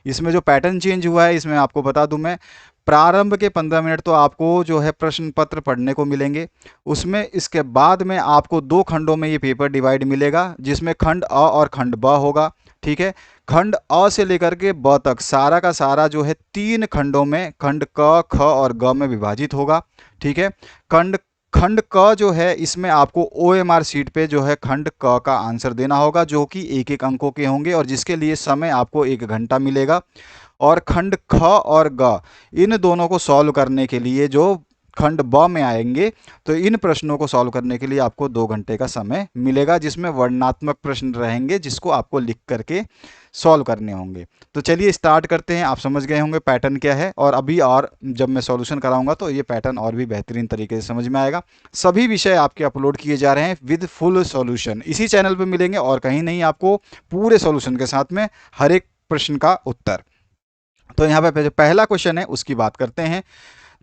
इसमें जो pattern change हुआ है इसमें आपको बता दूं मैं, प्रारंभ के 15 मिनट तो आपको जो है प्रश्न पत्र पढ़ने को मिलेंगे। उसमें इसके बाद में आपको 2 खंडों में ये पेपर डिवाइड मिलेगा, जिसमें खंड अ और खंड ब होगा। ठीक है, खंड अ से लेकर के ब तक सारा का सारा जो है 3 खंडों में, खंड क, ख और ग में विभाजित होगा। ठीक है, खंड खंड क जो है इसमें आपको OMR शीट पे जो है खंड क का आंसर देना होगा, जो कि एक एक अंकों के होंगे और जिसके लिए समय आपको 1 घंटा मिलेगा। और खंड ख और ग, इन दोनों को सॉल्व करने के लिए जो खंड ब में आएंगे, तो इन प्रश्नों को सॉल्व करने के लिए आपको 2 घंटे का समय मिलेगा, जिसमें वर्णनात्मक प्रश्न रहेंगे जिसको आपको लिख करके सॉल्व करने होंगे। तो चलिए स्टार्ट करते हैं। आप समझ गए होंगे पैटर्न क्या है, और अभी और जब मैं सॉल्यूशन कराऊंगा तो ये पैटर्न और भी बेहतरीन तरीके से समझ में आएगा। सभी विषय आपके अपलोड किए जा रहे हैं विद फुल सॉल्यूशन, इसी चैनल पर मिलेंगे और कहीं नहीं, आपको पूरे सॉल्यूशन के साथ में हर एक प्रश्न का उत्तर। तो यहाँ पे जो पहला क्वेश्चन है उसकी बात करते हैं।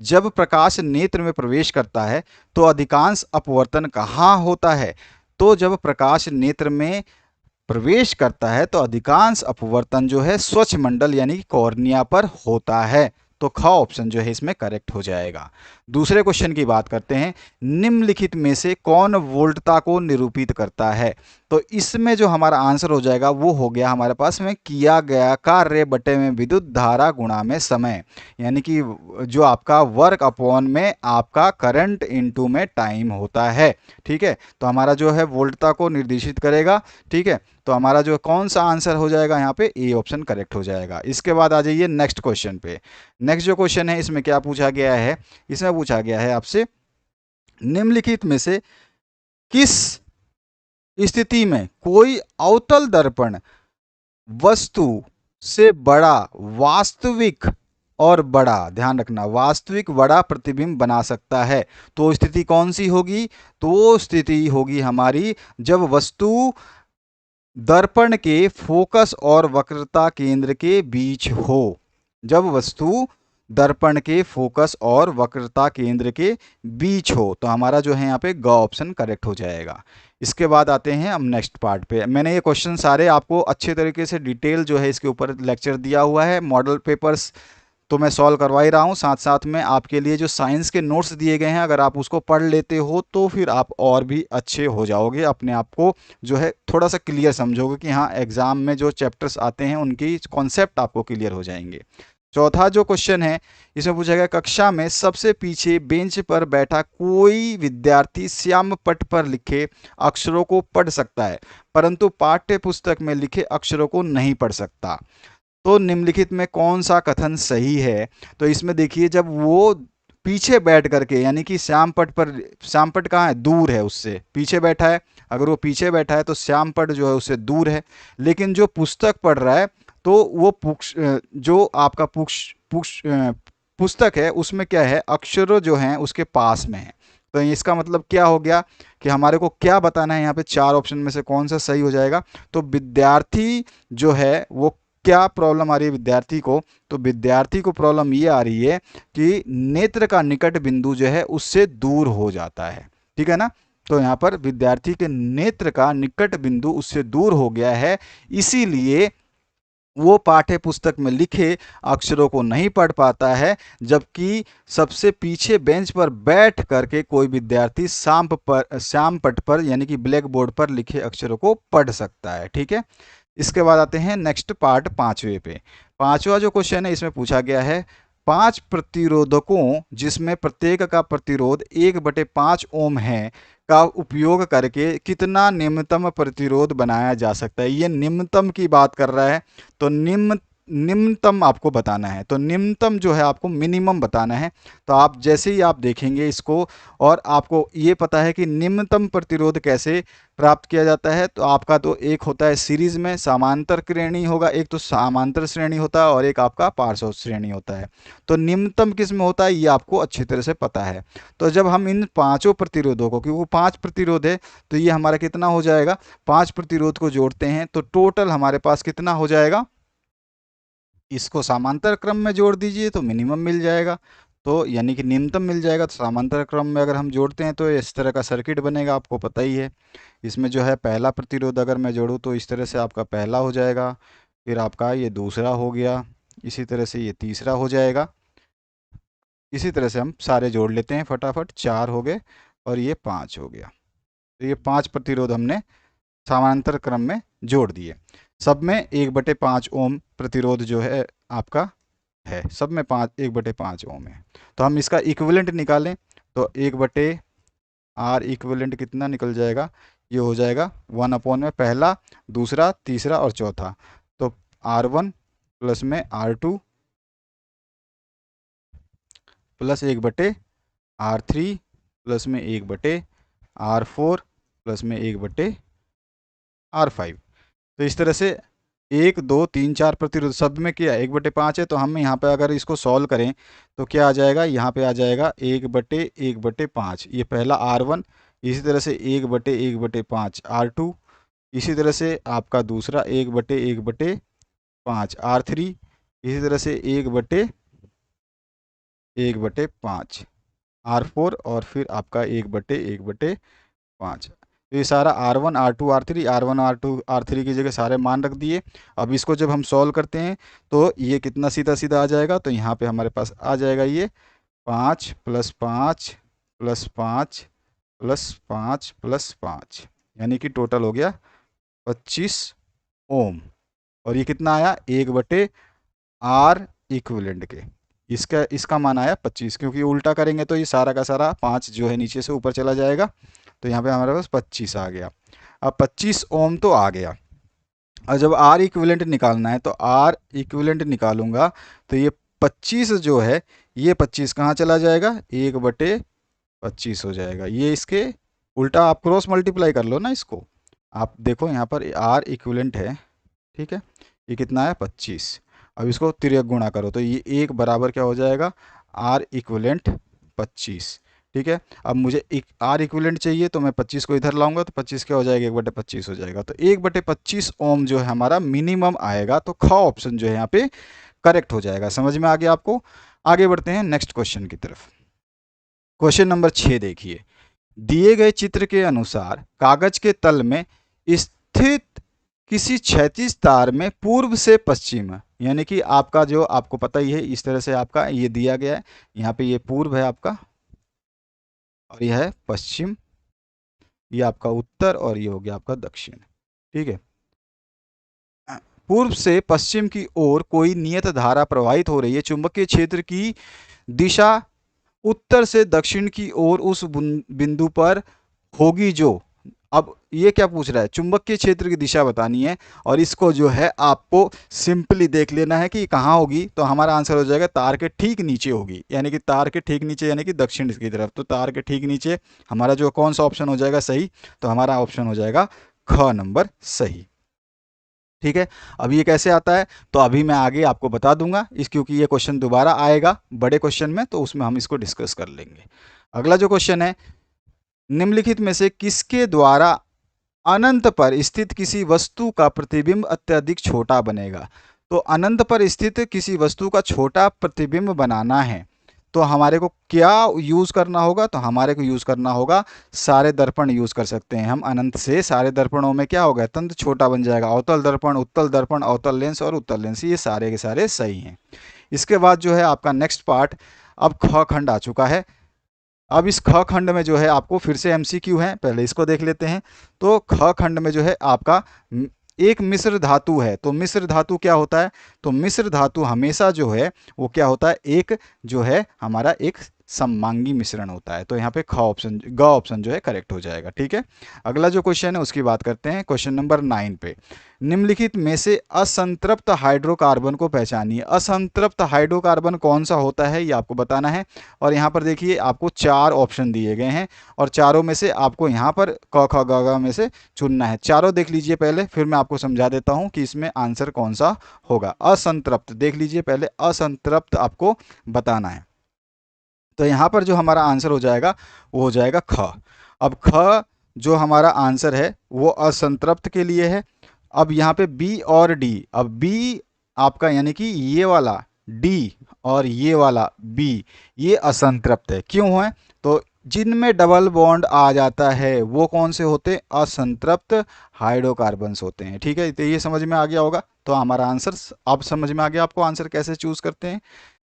जब प्रकाश नेत्र में प्रवेश करता है तो अधिकांश अपवर्तन कहाँ होता है? तो जब प्रकाश नेत्र में प्रवेश करता है तो अधिकांश अपवर्तन जो है स्वच्छ मंडल यानी कि कॉर्निया पर होता है। तो ख ऑप्शन जो है इसमें करेक्ट हो जाएगा। दूसरे क्वेश्चन की बात करते हैं। निम्नलिखित में से कौन वोल्टता को निरूपित करता है? तो इसमें जो हमारा आंसर हो जाएगा वो हो गया हमारे पास में किया गया कार्य बटे में विद्युत धारा गुणा में समय, यानी कि जो आपका वर्क अपॉन में आपका करंट इनटू में टाइम होता है। ठीक है, तो हमारा जो है वोल्टता को निर्देशित करेगा। ठीक है, तो हमारा जो कौन सा आंसर हो जाएगा यहाँ पे, ए ऑप्शन करेक्ट हो जाएगा। इसके बाद आ जाइए नेक्स्ट क्वेश्चन पे। नेक्स्ट जो क्वेश्चन है इसमें क्या पूछा गया है? इसमें पूछा गया है आपसे, निम्नलिखित में से किस स्थिति में कोई अवतल दर्पण वस्तु से बड़ा वास्तविक और बड़ा, ध्यान रखना, वास्तविक बड़ा प्रतिबिंब बना सकता है? तो स्थिति कौन सी होगी? तो स्थिति होगी हमारी जब वस्तु दर्पण के फोकस और वक्रता केंद्र के बीच हो। जब वस्तु दर्पण के फोकस और वक्रता केंद्र के बीच हो, तो हमारा जो है यहाँ पे ग ऑप्शन करेक्ट हो जाएगा। इसके बाद आते हैं हम नेक्स्ट पार्ट पे। मैंने ये क्वेश्चन सारे आपको अच्छे तरीके से डिटेल जो है इसके ऊपर लेक्चर दिया हुआ है, मॉडल पेपर्स तो मैं सॉल्व करवा ही रहा हूँ, साथ साथ में आपके लिए जो साइंस के नोट्स दिए गए हैं अगर आप उसको पढ़ लेते हो तो फिर आप और भी अच्छे हो जाओगे, अपने आप को जो है थोड़ा सा क्लियर समझोगे कि हाँ एग्जाम में जो चैप्टर्स आते हैं उनकी कॉन्सेप्ट आपको क्लियर हो जाएंगे। चौथा जो क्वेश्चन है इसमें पूछा गया, कक्षा में सबसे पीछे बेंच पर बैठा कोई विद्यार्थी श्याम पट पर लिखे अक्षरों को पढ़ सकता है परंतु पाठ्य पुस्तक में लिखे अक्षरों को नहीं पढ़ सकता। तो निम्नलिखित में कौन सा कथन सही है? तो इसमें देखिए, जब वो पीछे बैठ करके, यानी कि श्यामपट पर, श्यामपट कहाँ है? दूर है, उससे पीछे बैठा है। अगर वो पीछे बैठा है तो श्यामपट जो है उससे दूर है, लेकिन जो पुस्तक पढ़ रहा है तो वो जो आपका पुस्तक है उसमें क्या है, अक्षरों जो हैं उसके पास में है। तो इसका मतलब क्या हो गया कि हमारे को क्या बताना है यहाँ पे, 4 ऑप्शन में से कौन सा सही हो जाएगा? तो विद्यार्थी जो है वो क्या प्रॉब्लम आ रही है विद्यार्थी को? तो विद्यार्थी को प्रॉब्लम ये आ रही है कि नेत्र का निकट बिंदु जो है उससे दूर हो जाता है। ठीक है ना, तो यहाँ पर विद्यार्थी के नेत्र का निकट बिंदु उससे दूर हो गया है, इसीलिए वो पाठ्य पुस्तक में लिखे अक्षरों को नहीं पढ़ पाता है, जबकि सबसे पीछे बेंच पर बैठ करके कोई विद्यार्थी श्याम पट पर यानी कि ब्लैक बोर्ड पर लिखे अक्षरों को पढ़ सकता है। ठीक है, इसके बाद आते हैं नेक्स्ट पार्ट 5वें पे। 5वां जो क्वेश्चन है इसमें पूछा गया है, 5 प्रतिरोधकों जिसमें प्रत्येक का प्रतिरोध 1/5 ओम है का उपयोग करके कितना निम्नतम प्रतिरोध बनाया जा सकता है? ये निम्नतम की बात कर रहा है, तो निम्नतम आपको बताना है। तो निम्नतम जो है आपको मिनिमम बताना है। तो आप जैसे ही आप देखेंगे इसको और आपको ये पता है कि निम्नतम प्रतिरोध कैसे प्राप्त किया जाता है, तो आपका तो एक होता है सीरीज में समांतर श्रेणी होगा, एक तो समांतर श्रेणी होता है और एक आपका पार्श्व श्रेणी होता है। तो निम्नतम किस में होता है ये आपको अच्छी तरह से पता है। तो जब हम इन 5 प्रतिरोधों को, क्योंकि वो 5 प्रतिरोध है तो ये हमारा कितना हो जाएगा, 5 प्रतिरोध को जोड़ते हैं तो टोटल हमारे पास कितना हो जाएगा, इसको समांतर क्रम में जोड़ दीजिए तो मिनिमम मिल जाएगा, तो यानी कि निम्नतम मिल जाएगा। तो समांतर क्रम में अगर हम जोड़ते हैं तो इस तरह का सर्किट बनेगा, आपको पता ही है। इसमें जो है पहला प्रतिरोध अगर मैं जोड़ूँ तो इस तरह से आपका पहला हो जाएगा, फिर आपका ये दूसरा हो गया, इसी तरह से ये तीसरा हो जाएगा। इसी तरह से हम सारे जोड़ लेते हैं फटाफट। 4 हो गए और ये 5 हो गया। तो ये 5 प्रतिरोध हमने समानांतर क्रम में जोड़ दिए। सब में 1/5 ओम प्रतिरोध जो है आपका है, सब में 1/5 ओम है। तो हम इसका इक्विवेलेंट निकालें तो 1/R इक्विवेलेंट कितना निकल जाएगा, ये हो जाएगा 1 में पहला, दूसरा, तीसरा और चौथा। तो R1 प्लस में R2 प्लस 1/R3 प्लस में 1/R4 प्लस में 1/R5। तो इस तरह से 1 2 3 4 प्रतिरोध शब्द में क्या है 1/5 है। तो हम यहाँ पे अगर इसको सॉल्व करें तो क्या आ जाएगा, यहाँ पे आ जाएगा 1/1/5, ये पहला R1, इसी तरह से 1/1/5 R2, इसी तरह से आपका दूसरा 1/1/5 R3, इसी तरह से 1/1/5 R4 और फिर आपका 1/1/5। तो ये सारा R1 R2 R3 R1 R2 R3 की जगह सारे मान रख दिए। अब इसको जब हम सॉल्व करते हैं तो ये कितना सीधा सीधा आ जाएगा, तो यहाँ पे हमारे पास आ जाएगा ये 5 + 5 + 5 + 5 + 5, यानी कि टोटल हो गया 25 ओम। और ये कितना आया 1/R इक्विवेलेंट के, इसका मान आया 25, क्योंकि उल्टा करेंगे तो ये सारा का सारा 5 जो है नीचे से ऊपर चला जाएगा। तो यहाँ पे हमारे पास 25 आ गया। अब 25 ओम तो आ गया। और जब R इक्विवेलेंट निकालना है तो R इक्विवेलेंट निकालूंगा तो ये 25 जो है, ये 25 कहाँ चला जाएगा, 1/25 हो जाएगा। ये इसके उल्टा आप क्रॉस मल्टीप्लाई कर लो ना इसको। आप देखो यहाँ पर R इक्विवेलेंट है, ठीक है, ये कितना है 25। अब इसको तिर्यक गुणा करो तो ये 1 बराबर क्या हो जाएगा, R इक्विवेलेंट 25। ठीक है, अब मुझे R इक्विवेलेंट चाहिए तो मैं 25 को इधर लाऊंगा तो 25 क्या हो जाएगा, 1/25 हो जाएगा। तो 1/25 ओम जो है हमारा मिनिमम आएगा। तो ख ऑप्शन जो है यहाँ पे करेक्ट हो जाएगा। समझ में आ गया आपको। आगे बढ़ते हैं नेक्स्ट क्वेश्चन की तरफ। क्वेश्चन नंबर 6 देखिए, दिए गए चित्र के अनुसार कागज के तल में स्थित किसी क्षैतिज तार में पूर्व से पश्चिम, यानी कि आपका जो आपको पता ही है इस तरह से आपका ये दिया गया है, यहाँ पे ये पूर्व है आपका और यह है पश्चिम, ये आपका उत्तर और ये हो गया आपका दक्षिण। ठीक है, पूर्व से पश्चिम की ओर कोई नियत धारा प्रवाहित हो रही है। चुंबकीय क्षेत्र की दिशा उत्तर से दक्षिण की ओर उस बिंदु पर होगी जो, अब ये क्या पूछ रहा है, चुंबकीय क्षेत्र की दिशा बतानी है और इसको जो है आपको सिंपली देख लेना है कि कहाँ होगी। तो हमारा आंसर हो जाएगा तार के ठीक नीचे होगी, यानी कि तार के ठीक नीचे यानी कि दक्षिण की तरफ। तो तार के ठीक नीचे हमारा जो कौन सा ऑप्शन हो जाएगा सही, तो हमारा ऑप्शन हो जाएगा ख नंबर सही। ठीक है, अब ये कैसे आता है तो अभी मैं आगे आपको बता दूंगा इस, क्योंकि ये क्वेश्चन दोबारा आएगा बड़े क्वेश्चन में, तो उसमें हम इसको डिस्कस कर लेंगे। अगला जो क्वेश्चन है, निम्नलिखित में से किसके द्वारा अनंत पर स्थित किसी वस्तु का प्रतिबिंब अत्यधिक छोटा बनेगा। तो अनंत पर स्थित किसी वस्तु का छोटा प्रतिबिंब बनाना है तो हमारे को क्या यूज़ करना होगा, तो हमारे को यूज़ करना होगा सारे दर्पण यूज़ कर सकते हैं हम अनंत से। सारे दर्पणों में क्या होगा, तंत्र छोटा बन जाएगा। अवतल दर्पण, उत्तल दर्पण, अवतल लेंस और उत्तल लेंस, ये सारे के सारे सही हैं। इसके बाद जो है आपका नेक्स्ट पार्ट, अब ख खंड आ चुका है। अब इस ख खंड में जो है आपको फिर से एमसीक्यू है, पहले इसको देख लेते हैं। तो ख खंड में जो है आपका एक मिश्र धातु है। तो मिश्र धातु क्या होता है, तो मिश्र धातु हमेशा जो है वो क्या होता है, एक जो है हमारा एक सममांगी मिश्रण होता है। तो यहाँ पे ख ऑप्शन, ग ऑप्शन जो है करेक्ट हो जाएगा। ठीक है, अगला जो क्वेश्चन है उसकी बात करते हैं। क्वेश्चन नंबर 9 पे, निम्नलिखित में से असंतृप्त हाइड्रोकार्बन को पहचानिए। असंतृप्त हाइड्रोकार्बन कौन सा होता है ये आपको बताना है। और यहाँ पर देखिए आपको 4 ऑप्शन दिए गए हैं और चारों में से आपको यहाँ पर क ख ग घ में से चुनना है। चारों देख लीजिए पहले, फिर मैं आपको समझा देता हूँ कि इसमें आंसर कौन सा होगा। असंतृप्त देख लीजिए पहले, असंतृप्त आपको बताना है। तो यहाँ पर जो हमारा आंसर हो जाएगा वो हो जाएगा ख। अब ख जो हमारा आंसर है वो असंतृप्त के लिए है। अब यहाँ पे बी और डी, अब बी आपका यानी कि ये वाला डी और ये वाला बी, ये असंतृप्त है। क्यों है, तो जिनमें डबल बॉन्ड आ जाता है वो कौन से होते हैं, असंतृप्त हाइड्रोकार्बन्स होते हैं। ठीक है, तो ये समझ में आ गया होगा। तो हमारा आंसर अब समझ में आ गया आपको आंसर कैसे चूज करते हैं।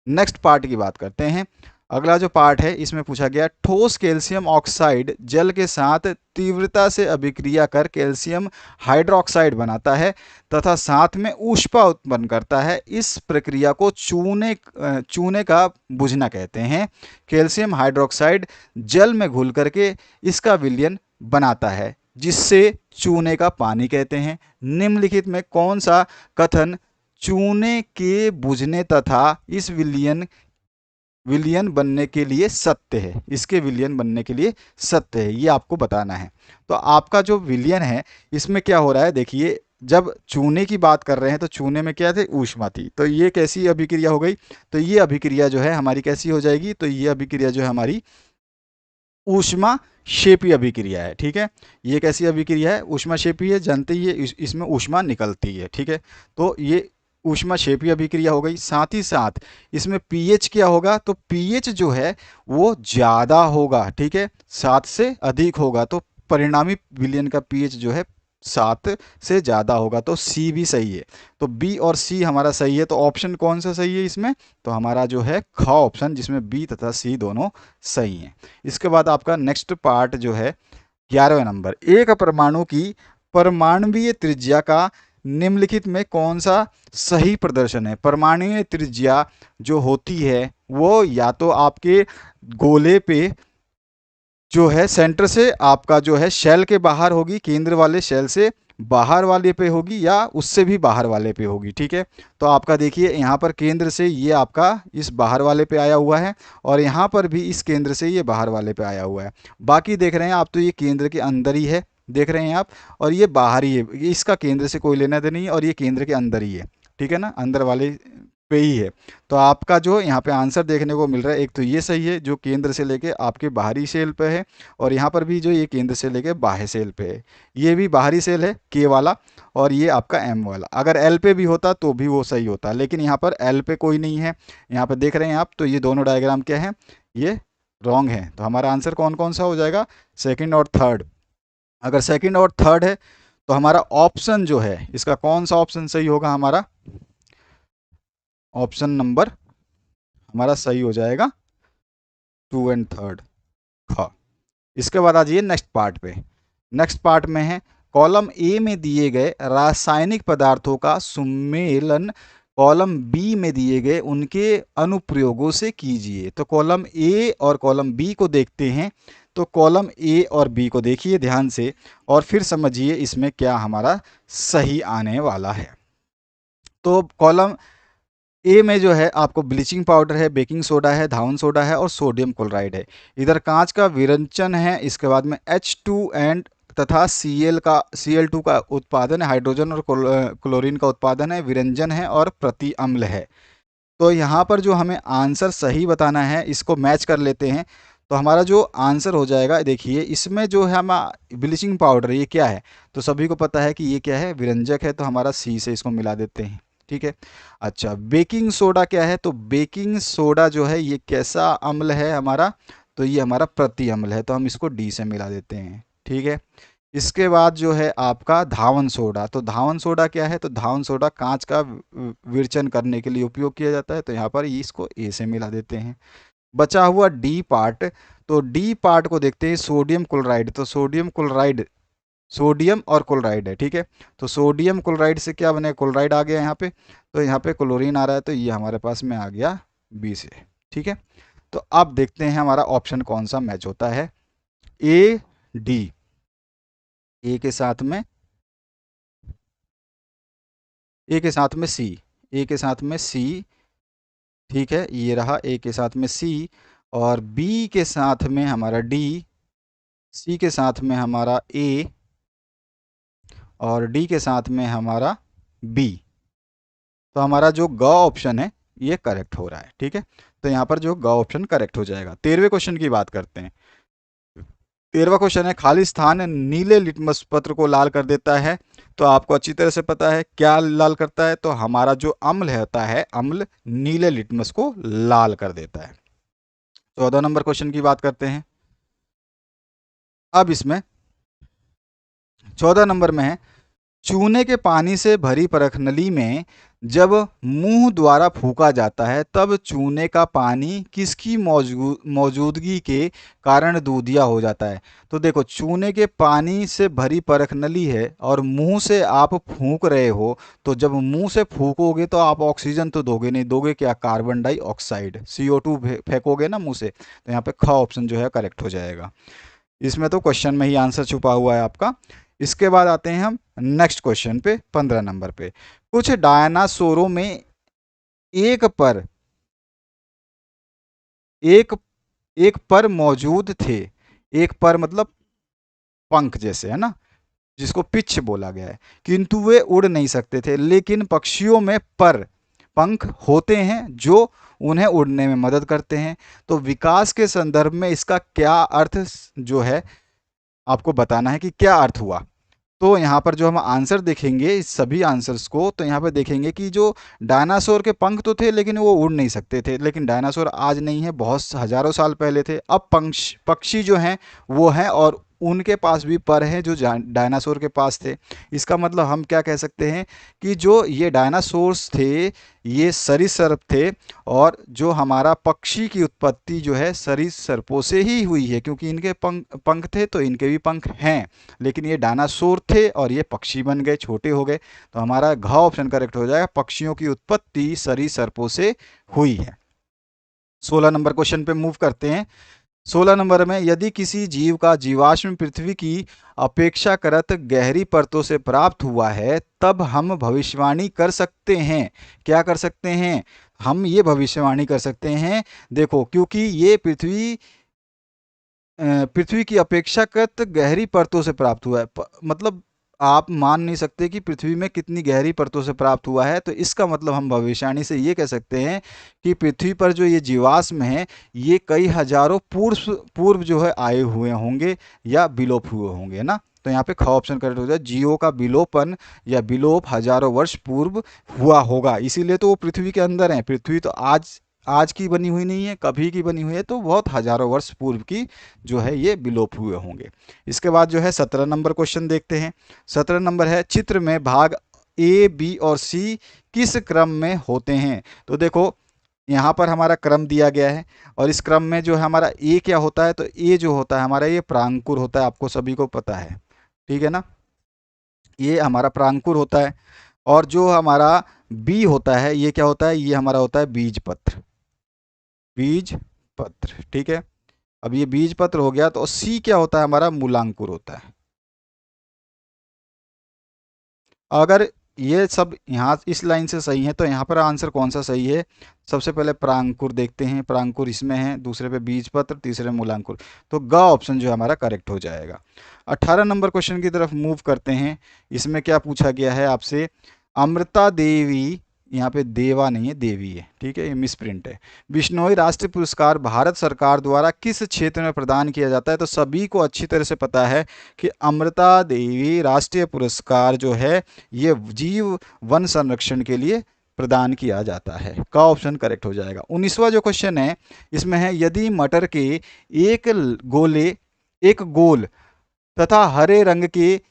नेक्स्ट पार्ट की बात करते हैं। अगला जो पार्ट है इसमें पूछा गया ठोस कैल्शियम ऑक्साइड जल के साथ तीव्रता से अभिक्रिया कर कैल्शियम हाइड्रोक्साइड बनाता है तथा साथ में ऊष्मा उत्पन्न करता है। इस प्रक्रिया को चूने का बुझना कहते हैं। कैल्शियम हाइड्रोक्साइड जल में घुल करके इसका विलयन बनाता है जिससे चूने का पानी कहते हैं। निम्नलिखित में कौन सा कथन चूने के बुझने तथा इस विलयन बनने के लिए सत्य है, इसके विलयन बनने के लिए सत्य है, ये आपको बताना है। तो आपका जो विलयन है इसमें क्या हो रहा है, देखिए जब चूने की बात कर रहे हैं तो चूने में क्या थे, ऊष्मा थी, तो ये कैसी अभिक्रिया हो गई, तो ये अभिक्रिया जो है हमारी कैसी हो जाएगी, तो ये अभिक्रिया जो है हमारी ऊष्मा शेपी अभिक्रिया है। ठीक है, ये कैसी अभिक्रिया है, ऊष्मा शेपी है, जानते ही है इसमें ऊष्मा निकलती है। ठीक है, तो ये ऊष्मा शेपी अभिक्रिया हो गई। साथ ही साथ इसमें पीएच क्या होगा, तो पीएच जो है वो ज़्यादा होगा। ठीक है, 7 से अधिक होगा, तो परिणामी विलयन का पीएच जो है 7 से ज़्यादा होगा, तो सी भी सही है। तो बी और सी हमारा सही है। तो ऑप्शन कौन सा सही है इसमें, तो हमारा जो है ख ऑप्शन, जिसमें बी तथा सी दोनों सही हैं। इसके बाद आपका नेक्स्ट पार्ट जो है 11वें नंबर, एक परमाणु की परमाणुवीय त्रिज्या का निम्नलिखित में कौन सा सही प्रदर्शन है। परमाणुवीय त्रिज्या जो होती है वो या तो आपके गोले पे जो है सेंटर से आपका जो है शेल के बाहर होगी, केंद्र वाले शेल से बाहर वाले पे होगी, या उससे भी बाहर वाले पे होगी। ठीक है, तो आपका देखिए यहाँ पर केंद्र से ये आपका इस बाहर वाले पे आया हुआ है, और यहाँ पर भी इस केंद्र से ये बाहर वाले पे आया हुआ है। बाकी देख रहे हैं आप तो ये केंद्र के अंदर ही है, देख रहे हैं आप, और ये बाहर ही है, इसका केंद्र से कोई लेना देना नहीं है, और ये केंद्र के अंदर ही है। ठीक है ना, अंदर वाले पे ही है। तो आपका जो यहाँ पे आंसर देखने को मिल रहा है, एक तो ये सही है जो केंद्र से लेके आपके बाहरी सेल पे है, और यहाँ पर भी जो ये केंद्र से लेके बाह्य सेल पे है, ये भी बाहरी सेल है के वाला, और ये आपका एम वाला। अगर एल पे भी होता तो भी वो सही होता, लेकिन यहाँ पर एल पे कोई नहीं है, यहाँ पर देख रहे हैं आप, तो ये दोनों डायग्राम क्या है, ये रॉन्ग है। तो हमारा आंसर कौन कौन सा हो जाएगा, सेकेंड और थर्ड। अगर सेकेंड और थर्ड है तो हमारा ऑप्शन जो है इसका कौन सा ऑप्शन सही होगा, हमारा ऑप्शन नंबर हमारा सही हो जाएगा 2 एंड थर्ड ख। इसके बाद आ जाइए नेक्स्ट पार्ट पे। नेक्स्ट पार्ट में है कॉलम ए में दिए गए रासायनिक पदार्थों का सुमेलन कॉलम बी में दिए गए उनके अनुप्रयोगों से कीजिए। तो कॉलम ए और कॉलम बी को देखते हैं। तो कॉलम ए और बी को देखिए ध्यान से, और फिर समझिए इसमें क्या हमारा सही आने वाला है। तो कॉलम ए में जो है आपको ब्लीचिंग पाउडर है, बेकिंग सोडा है, धावन सोडा है और सोडियम क्लोराइड है। इधर कांच का विरंजन है, इसके बाद में H2 एंड तथा Cl2 का उत्पादन है, हाइड्रोजन और क्लोरीन का उत्पादन है, विरंजन है और प्रति अम्ल है। तो यहाँ पर जो हमें आंसर सही बताना है इसको मैच कर लेते हैं। तो हमारा जो आंसर हो जाएगा, देखिए इसमें जो है हम ब्लीचिंग पाउडर ये क्या है, तो सभी को पता है कि ये क्या है, विरंजक है, तो हमारा सी से इसको मिला देते हैं। ठीक है, अच्छा बेकिंग सोडा क्या है, तो बेकिंग सोडा जो है ये कैसा अम्ल है हमारा, तो ये हमारा प्रति अम्ल है, तो हम इसको डी से मिला देते हैं। ठीक है, इसके बाद जो है आपका धावन सोडा, तो धावन सोडा क्या है, तो धावन सोडा कांच का विरचन करने के लिए उपयोग किया जाता है, तो यहाँ पर इसको ए से मिला देते हैं। बचा हुआ डी पार्ट, तो डी पार्ट को देखते हैं सोडियम क्लोराइड, तो सोडियम और क्लोराइड है। ठीक है, तो सोडियम क्लोराइड से क्या बने, क्लोराइड आ गया यहाँ पे, तो यहाँ पे क्लोरीन आ रहा है, तो ये हमारे पास में आ गया बी से। ठीक है, तो अब देखते हैं हमारा ऑप्शन कौन सा मैच होता है, ए डी, ए के साथ में सी, ए के साथ में सी। ठीक है, ये रहा ए के साथ में सी, और बी के साथ में हमारा डी, सी के साथ में हमारा ए, और डी के साथ में हमारा बी। तो हमारा जो ग ऑप्शन है ये करेक्ट हो रहा है। ठीक है, तो यहाँ पर जो ग ऑप्शन करेक्ट हो जाएगा। 13वें क्वेश्चन की बात करते हैं। 13वां क्वेश्चन है खाली स्थान नीले लिटमस पत्र को लाल कर देता है। तो आपको अच्छी तरह से पता है क्या लाल करता है, तो हमारा जो अम्ल होता है, अम्ल नीले लिटमस को लाल कर देता है। 14 नंबर क्वेश्चन की बात करते हैं। अब इसमें 14 नंबर में है चूने के पानी से भरी परखनली में जब मुंह द्वारा फूंका जाता है तब चूने का पानी किसकी मौजूदगी के कारण दूधिया हो जाता है। तो देखो, चूने के पानी से भरी परखनली है और मुंह से आप फूंक रहे हो, तो जब मुंह से फूंकोगे तो आप ऑक्सीजन तो दोगे नहीं, दोगे क्या? कार्बन डाइऑक्साइड, CO2 फेंकोगे ना मुंह से। तो यहाँ पे ख ऑप्शन जो है करेक्ट हो जाएगा। इसमें तो क्वेश्चन में ही आंसर छुपा हुआ है आपका। इसके बाद आते हैं हम नेक्स्ट क्वेश्चन पे, 15 नंबर पे। कुछ डायनासोरों में एक पर एक एक पर मौजूद थे। एक पर मतलब पंख जैसे, है ना, जिसको पिच बोला गया है, किंतु वे उड़ नहीं सकते थे। लेकिन पक्षियों में पर पंख होते हैं जो उन्हें उड़ने में मदद करते हैं। तो विकास के संदर्भ में इसका क्या अर्थ जो है आपको बताना है कि क्या अर्थ हुआ। तो यहाँ पर जो हम आंसर देखेंगे इस सभी आंसर्स को, तो यहाँ पर देखेंगे कि जो डायनासोर के पंख तो थे लेकिन वो उड़ नहीं सकते थे। लेकिन डायनासोर आज नहीं है, बहुत हजारों साल पहले थे। अब पक्षी जो हैं वो हैं और उनके पास भी पर हैं जो डायनासोर के पास थे। इसका मतलब हम क्या कह सकते हैं कि जो ये डायनासोर्स थे ये सरीसृप थे, और जो हमारा पक्षी की उत्पत्ति जो है सरीसृपों से ही हुई है, क्योंकि इनके पंख थे तो इनके भी पंख हैं। लेकिन ये डायनासोर थे और ये पक्षी बन गए, छोटे हो गए। तो हमारा घ ऑप्शन करेक्ट हो जाएगा, पक्षियों की उत्पत्ति सरीसृपों से हुई है। 16 नंबर क्वेश्चन पे मूव करते हैं। 16 नंबर में, यदि किसी जीव का जीवाश्म पृथ्वी की अपेक्षाकृत गहरी परतों से प्राप्त हुआ है तब हम भविष्यवाणी कर सकते हैं। क्या कर सकते हैं? हम ये भविष्यवाणी कर सकते हैं, देखो, क्योंकि ये पृथ्वी की अपेक्षाकृत गहरी परतों से प्राप्त हुआ है। मतलब आप मान नहीं सकते कि पृथ्वी में कितनी गहरी परतों से प्राप्त हुआ है। तो इसका मतलब हम भविष्यवाणी से ये कह सकते हैं कि पृथ्वी पर जो ये जीवाश्म है ये कई हजारों पूर्व जो है आए हुए होंगे या विलोप हुए होंगे, ना। तो यहाँ पे ख ऑप्शन करेक्ट हो जाए, जीवों का विलोपन या विलोप हजारों वर्ष पूर्व हुआ होगा, इसीलिए तो वो पृथ्वी के अंदर है। पृथ्वी तो आज की बनी हुई नहीं है, कभी की बनी हुई है, तो बहुत हजारों वर्ष पूर्व की जो है ये विलोप हुए होंगे। इसके बाद जो है 17 नंबर क्वेश्चन देखते हैं। 17 नंबर है, चित्र में भाग A, B और C किस क्रम में होते हैं। तो देखो, यहाँ पर हमारा क्रम दिया गया है और इस क्रम में जो है हमारा A क्या होता है, तो A जो होता है हमारा ये प्रांकुर होता है, आपको सभी को पता है, ठीक है ना। ये हमारा प्रांकुर होता है। और जो हमारा B होता है ये क्या होता है, ये हमारा होता है बीज पत्र। बीज पत्र, ठीक है। अब ये बीज पत्र हो गया, तो सी क्या होता है हमारा, मूलांकुर होता है। अगर ये सब यहाँ इस लाइन से सही है तो यहाँ पर आंसर कौन सा सही है? सबसे पहले प्रांकुर देखते हैं, प्रांकुर इसमें है, दूसरे पे बीज पत्र, तीसरे मूलांकुर। तो ग ऑप्शन जो है हमारा करेक्ट हो जाएगा। 18 नंबर क्वेश्चन की तरफ मूव करते हैं। इसमें क्या पूछा गया है आपसे, अमृता देवी, यहाँ पे देवा नहीं है देवी है, ठीक है, ये मिसप्रिंट है। बिश्नोई राष्ट्रीय पुरस्कार भारत सरकार द्वारा किस क्षेत्र में प्रदान किया जाता है? तो सभी को अच्छी तरह से पता है कि अमृता देवी राष्ट्रीय पुरस्कार जो है ये जीव वन संरक्षण के लिए प्रदान किया जाता है। का ऑप्शन करेक्ट हो जाएगा। 19वां जो क्वेश्चन है इसमें है, यदि मटर के एक एक गोल तथा हरे रंग के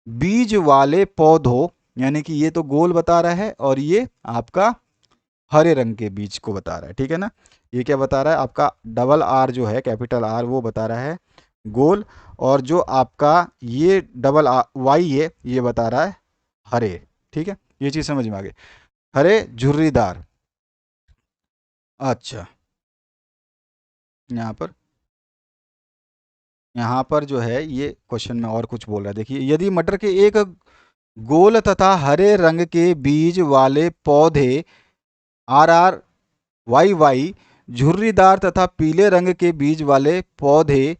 बीज वाले पौधों, यानी कि ये तो गोल बता रहा है और ये आपका हरे रंग के बीज को बता रहा है, ठीक है ना। ये क्या बता रहा है आपका, डबल आर जो है, कैपिटल आर, वो बता रहा है गोल, और जो आपका ये डबल वाई है ये बता रहा है हरे, ठीक है। ये चीज समझ में आ गई, हरे झुर्रीदार। अच्छा, यहाँ पर जो है ये क्वेश्चन में और कुछ बोल रहा है, देखिए, यदि मटर के एक गोल तथा हरे रंग के बीज वाले पौधे RRYY, झुर्रीदार तथा पीले रंग के बीज वाले पौधे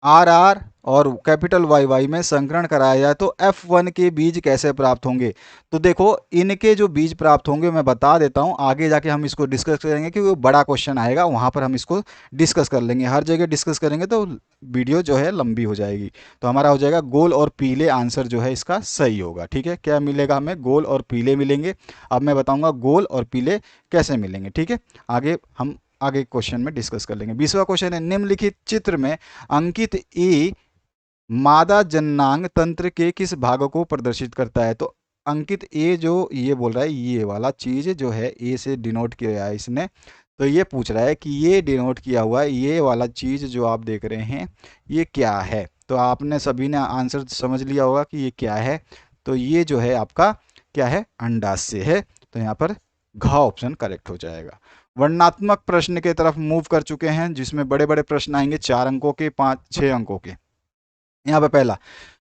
RR और कैपिटल YY में संकरण कराया जाए तो F1 के बीज कैसे प्राप्त होंगे। तो देखो, इनके जो बीज प्राप्त होंगे मैं बता देता हूँ, आगे जाके हम इसको डिस्कस करेंगे क्योंकि वो बड़ा क्वेश्चन आएगा, वहाँ पर हम इसको डिस्कस कर लेंगे। हर जगह डिस्कस करेंगे तो वीडियो जो है लंबी हो जाएगी। तो हमारा हो जाएगा गोल और पीले, आंसर जो है इसका सही होगा, ठीक है। क्या मिलेगा हमें, गोल और पीले मिलेंगे। अब मैं बताऊँगा गोल और पीले कैसे मिलेंगे, ठीक है। हम आगे क्वेश्चन में डिस्कस कर लेंगे। 20वां क्वेश्चन है, निम्नलिखित चित्र में अंकित ए मादा जननांग तंत्र के किस भाग को प्रदर्शित करता है? तो अंकित ए जो ये बोल रहा है, ये वाला चीज जो है ए से डिनोट किया है इसने, तो ये पूछ रहा है कि ये डिनोट किया हुआ है ये वाला चीज जो आप देख रहे हैं ये क्या है? तो आपने सभी ने आंसर समझ लिया होगा कि ये क्या है। तो ये जो है आपका क्या है? अंडाशय है। तो यहाँ पर घ ऑप्शन करेक्ट हो जाएगा। वर्णनात्मक प्रश्न के तरफ मूव कर चुके हैं, जिसमें बड़े बड़े प्रश्न आएंगे 4 अंकों के, 5-6 अंकों के। यहाँ पे पहला,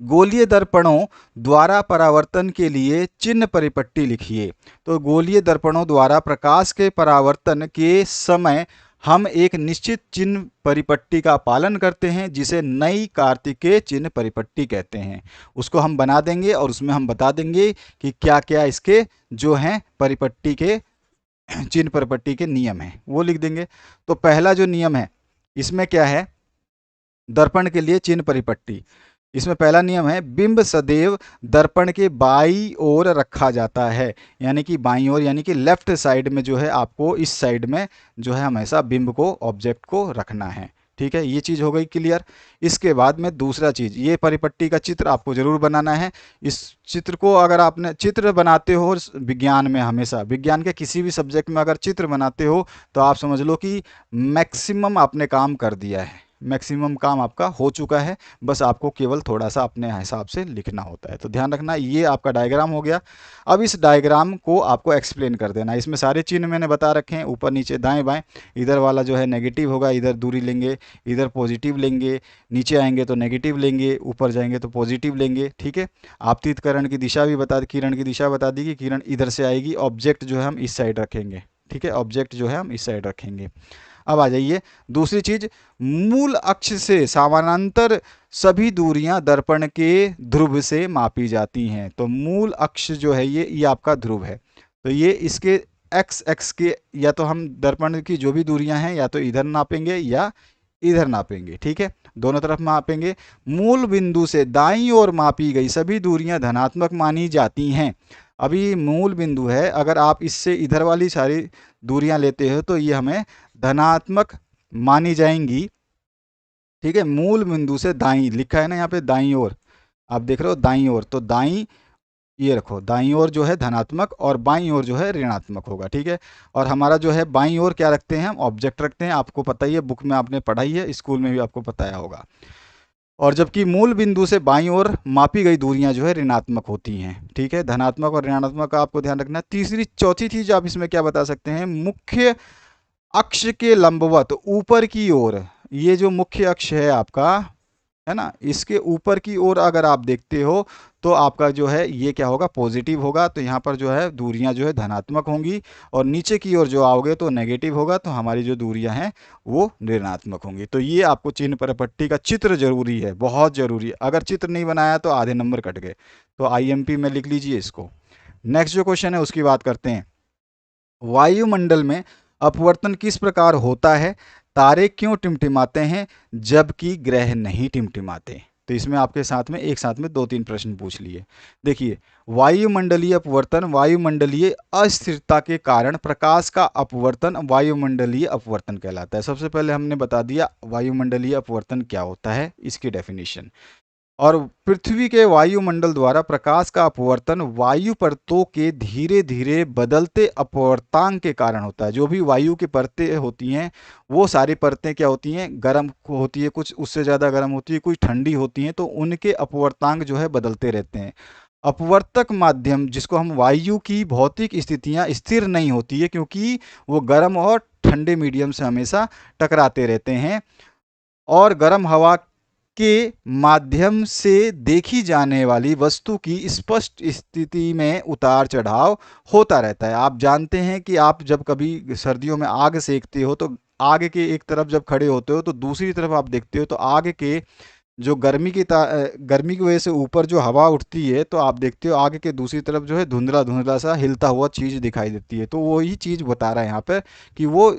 गोलीय दर्पणों द्वारा परावर्तन के लिए चिन्ह परिपट्टी लिखिए। तो गोलीय दर्पणों द्वारा प्रकाश के परावर्तन के समय हम एक निश्चित चिन्ह परिपट्टी का पालन करते हैं, जिसे नई कार्तिकेय चिन्ह परिपट्टी कहते हैं। उसको हम बना देंगे और उसमें हम बता देंगे कि क्या क्या इसके जो हैं परिपट्टी के चिन्ह परिपट्टी के नियम हैं, वो लिख देंगे। तो पहला जो नियम है इसमें क्या है? दर्पण के लिए चिन्ह परिपट्टी, इसमें पहला नियम है, बिंब सदैव दर्पण के बाई ओर रखा जाता है। यानी कि बाई ओर, यानी कि लेफ्ट साइड में जो है आपको इस साइड में जो है हमेशा बिंब को, ऑब्जेक्ट को रखना है। ठीक है, ये चीज़ हो गई क्लियर। इसके बाद में दूसरा चीज़, ये परिपट्टी का चित्र आपको जरूर बनाना है। इस चित्र को अगर आपने चित्र बनाते हो विज्ञान में, हमेशा विज्ञान के किसी भी सब्जेक्ट में अगर चित्र बनाते हो तो आप समझ लो कि मैक्सिमम आपने काम कर दिया है, मैक्सिमम काम आपका हो चुका है। बस आपको केवल थोड़ा सा अपने हिसाब से लिखना होता है। तो ध्यान रखना, ये आपका डायग्राम हो गया। अब इस डायग्राम को आपको एक्सप्लेन कर देना। इसमें सारे चिन्ह मैंने बता रखे हैं, ऊपर नीचे दाएं बाएं। इधर वाला जो है नेगेटिव होगा, इधर दूरी लेंगे, इधर पॉजिटिव लेंगे, नीचे आएंगे तो नेगेटिव लेंगे, ऊपर जाएंगे तो पॉजिटिव लेंगे। ठीक है, आपतित किरण की दिशा भी बता, किरण की दिशा बता दी कि किरण इधर से आएगी, ऑब्जेक्ट जो है हम इस साइड रखेंगे। ठीक है, ऑब्जेक्ट जो है हम इस साइड रखेंगे। अब आ जाइए दूसरी चीज, मूल अक्ष से समानांतर सभी दूरियां दर्पण के ध्रुव से मापी जाती हैं। तो मूल अक्ष जो है ये आपका ध्रुव है। तो ये इसके एक्स एक्स के, या तो हम दर्पण की जो भी दूरियां हैं या तो इधर नापेंगे या इधर नापेंगे। ठीक है, दोनों तरफ मापेंगे। मूल बिंदु से दाईं ओर मापी गई सभी दूरियां धनात्मक मानी जाती हैं। अभी मूल बिंदु है, अगर आप इससे इधर वाली सारी दूरियां लेते हो तो ये हमें धनात्मक मानी जाएंगी। ठीक है, मूल बिंदु से दाईं लिखा है ना यहाँ पे, दाईं ओर आप देख रहे हो, दाईं ओर, तो दाईं ये रखो, दाईं ओर जो है धनात्मक और बाईं ओर जो है ऋणात्मक होगा। ठीक है, और हमारा जो है बाईं ओर क्या रखते हैं हम? ऑब्जेक्ट रखते हैं। आपको पता ही है, बुक में आपने पढ़ाई है, स्कूल में भी आपको बताया होगा। और जबकि मूल बिंदु से बाईं ओर मापी गई दूरियां जो है ऋणात्मक होती हैं। ठीक है, धनात्मक और ऋणात्मक का आपको ध्यान रखना है। तीसरी चौथी चीज आप इसमें क्या बता सकते हैं? मुख्य अक्ष के लंबवत ऊपर की ओर, ये जो मुख्य अक्ष है आपका, है ना, इसके ऊपर की ओर अगर आप देखते हो तो आपका जो है ये क्या होगा? पॉजिटिव होगा। तो यहाँ पर जो है दूरियां जो है धनात्मक होंगी, और नीचे की ओर जो आओगे तो नेगेटिव होगा। तो हमारी जो दूरियां हैं वो ऋणात्मक होंगी। तो ये आपको चिन्ह परिपट्टी का चित्र जरूरी है, बहुत जरूरी है। अगर चित्र नहीं बनाया तो आधे नंबर कट गए। तो आईएमपी में लिख लीजिए इसको। नेक्स्ट जो क्वेश्चन है उसकी बात करते हैं। वायुमंडल में अपवर्तन किस प्रकार होता है? तारे क्यों टिमटिमाते हैं जबकि ग्रह नहीं टिमटिमाते? तो इसमें आपके साथ में एक साथ में 2-3 प्रश्न पूछ लिए। देखिए, वायुमंडलीय अपवर्तन, वायुमंडलीय अस्थिरता के कारण प्रकाश का अपवर्तन वायुमंडलीय अपवर्तन कहलाता है। सबसे पहले हमने बता दिया वायुमंडलीय अपवर्तन क्या होता है, इसकी डेफिनेशन। और पृथ्वी के वायुमंडल द्वारा प्रकाश का अपवर्तन वायु परतों के धीरे धीरे बदलते अपवर्तांक के कारण होता है। जो भी वायु की परतें होती हैं वो सारी परतें क्या होती हैं? गर्म होती है, कुछ उससे ज़्यादा गर्म होती है, कुछ ठंडी होती हैं, तो उनके अपवर्तांक जो है बदलते रहते हैं। अपवर्तक माध्यम, जिसको हम वायु की भौतिक स्थितियां स्थिर नहीं होती है, क्योंकि वो गर्म और ठंडे मीडियम से हमेशा टकराते रहते हैं, और गर्म हवा के माध्यम से देखी जाने वाली वस्तु की स्पष्ट स्थिति में उतार चढ़ाव होता रहता है। आप जानते हैं कि आप जब कभी सर्दियों में आग सेकते हो तो आग के एक तरफ जब खड़े होते हो तो दूसरी तरफ आप देखते हो तो आग के जो गर्मी की वजह से ऊपर जो हवा उठती है, तो आप देखते हो आग के दूसरी तरफ जो है धुंधला धुंधला सा हिलता हुआ चीज़ दिखाई देती है। तो वही चीज़ बता रहा है यहाँ पर कि वो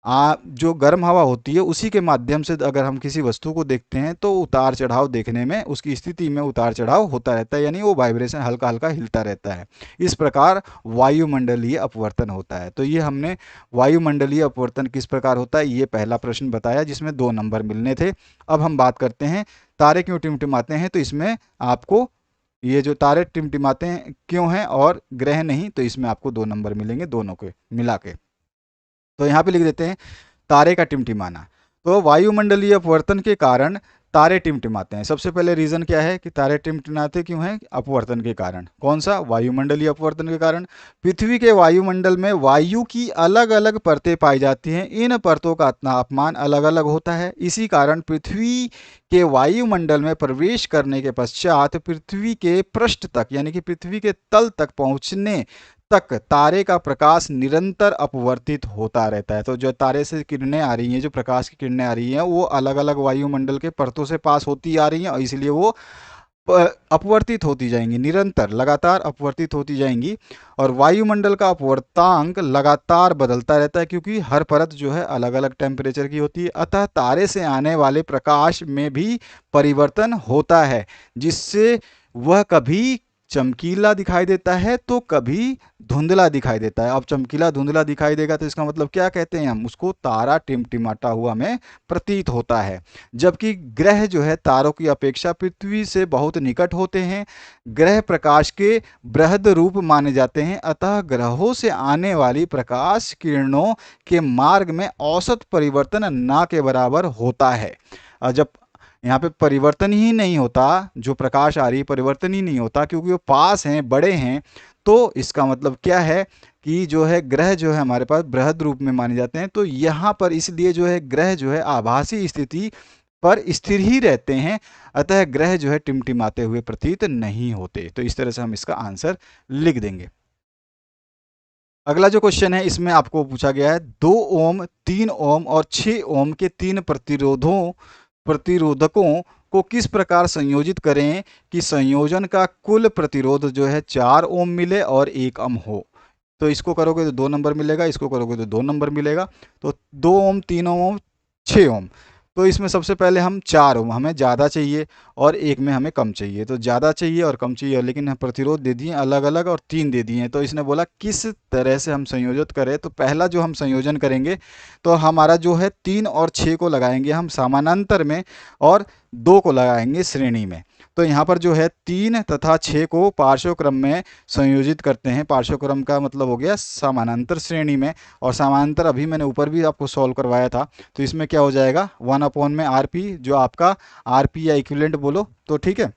जो गर्म हवा होती है उसी के माध्यम से अगर हम किसी वस्तु को देखते हैं तो उतार चढ़ाव देखने में, उसकी स्थिति में उतार चढ़ाव होता रहता है, यानी वो वाइब्रेशन हल्का हल्का हिलता रहता है। इस प्रकार वायुमंडलीय अपवर्तन होता है। तो ये हमने वायुमंडलीय अपवर्तन किस प्रकार होता है ये पहला प्रश्न बताया, जिसमें 2 नंबर मिलने थे। अब हम बात करते हैं तारे क्यों टिमटिमाते हैं। तो इसमें आपको ये जो तारे टिमटिमाते हैं क्यों हैं और ग्रह नहीं, तो इसमें आपको 2 नंबर मिलेंगे दोनों के मिला के। तो यहाँ पे लिख देते हैं तारे का टिमटिमाना। तो वायुमंडलीय अपवर्तन के कारण तारे टिमटिमाते हैं। सबसे पहले रीजन क्या है कि तारे टिमटिमाते क्यों हैं? अपवर्तन के कारण। कौन सा? वायुमंडलीय अपवर्तन के कारण। पृथ्वी के वायुमंडल में वायु की अलग अलग परतें पाई जाती हैं। इन परतों का तापमान अलग अलग होता है। इसी कारण पृथ्वी के वायुमंडल में प्रवेश करने के पश्चात पृथ्वी के पृष्ठ तक, यानी कि पृथ्वी के तल तक पहुंचने तक तारे का प्रकाश निरंतर अपवर्तित होता रहता है। तो जो तारे से किरणें आ रही हैं, जो प्रकाश की किरणें आ रही हैं, वो अलग अलग वायुमंडल के परतों से पास होती आ रही हैं और इसलिए वो अपवर्तित होती जाएंगी, निरंतर लगातार अपवर्तित होती जाएंगी। और वायुमंडल का अपवर्तांक लगातार बदलता रहता है, क्योंकि हर परत जो है अलग अलग टेम्परेचर की होती है। अतः तारे से आने वाले प्रकाश में भी परिवर्तन होता है, जिससे वह कभी चमकीला दिखाई देता है तो कभी धुंधला दिखाई देता है। अब चमकीला धुंधला दिखाई देगा तो इसका मतलब क्या कहते हैं हम? उसको तारा टिमटिमाता हुआ हमें प्रतीत होता है। जबकि ग्रह जो है तारों की अपेक्षा पृथ्वी से बहुत निकट होते हैं। ग्रह प्रकाश के बृहद रूप माने जाते हैं। अतः ग्रहों से आने वाली प्रकाश किरणों के मार्ग में औसत परिवर्तन ना के बराबर होता है। और जब यहाँ पे परिवर्तन ही नहीं होता, जो प्रकाश आ रही है परिवर्तन ही नहीं होता, क्योंकि वो पास हैं, बड़े हैं, तो इसका मतलब क्या है कि जो है ग्रह जो है हमारे पास बृहद रूप में माने जाते हैं। तो यहाँ पर इसलिए जो है ग्रह जो है आभासी स्थिति पर स्थिर ही रहते हैं। अतः ग्रह जो है टिमटिमाते हुए प्रतीत नहीं होते। तो इस तरह से हम इसका आंसर लिख देंगे। अगला जो क्वेश्चन है इसमें आपको पूछा गया है 2 ओम, 3 ओम और 6 ओम के 3 प्रतिरोधकों को किस प्रकार संयोजित करें कि संयोजन का कुल प्रतिरोध जो है 4 ओम मिले और 1 ओम हो। तो इसको करोगे तो 2 नंबर मिलेगा, इसको करोगे तो 2 नंबर मिलेगा। तो 2 ओम, 3 ओम, 6 ओम। तो इसमें सबसे पहले हम 4 ओम हमें ज़्यादा चाहिए और 1 में हमें कम चाहिए। तो ज़्यादा चाहिए और कम चाहिए, लेकिन प्रतिरोध दे दिए अलग अलग और 3 दे दिए हैं। तो इसने बोला किस तरह से हम संयोजित करें। तो पहला जो हम संयोजन करेंगे तो हमारा जो है 3 और 6 को लगाएंगे हम समानांतर में और 2 को लगाएंगे श्रेणी में। तो यहाँ पर जो है 3 तथा 6 को पार्श्व क्रम में संयोजित करते हैं। पार्श्व क्रम का मतलब हो गया समानांतर श्रेणी में, और समानांतर अभी मैंने ऊपर भी आपको सॉल्व करवाया था। तो इसमें क्या हो जाएगा 1 में RP, जो आपका RP या इक्विवेलेंट बोलो तो ठीक है।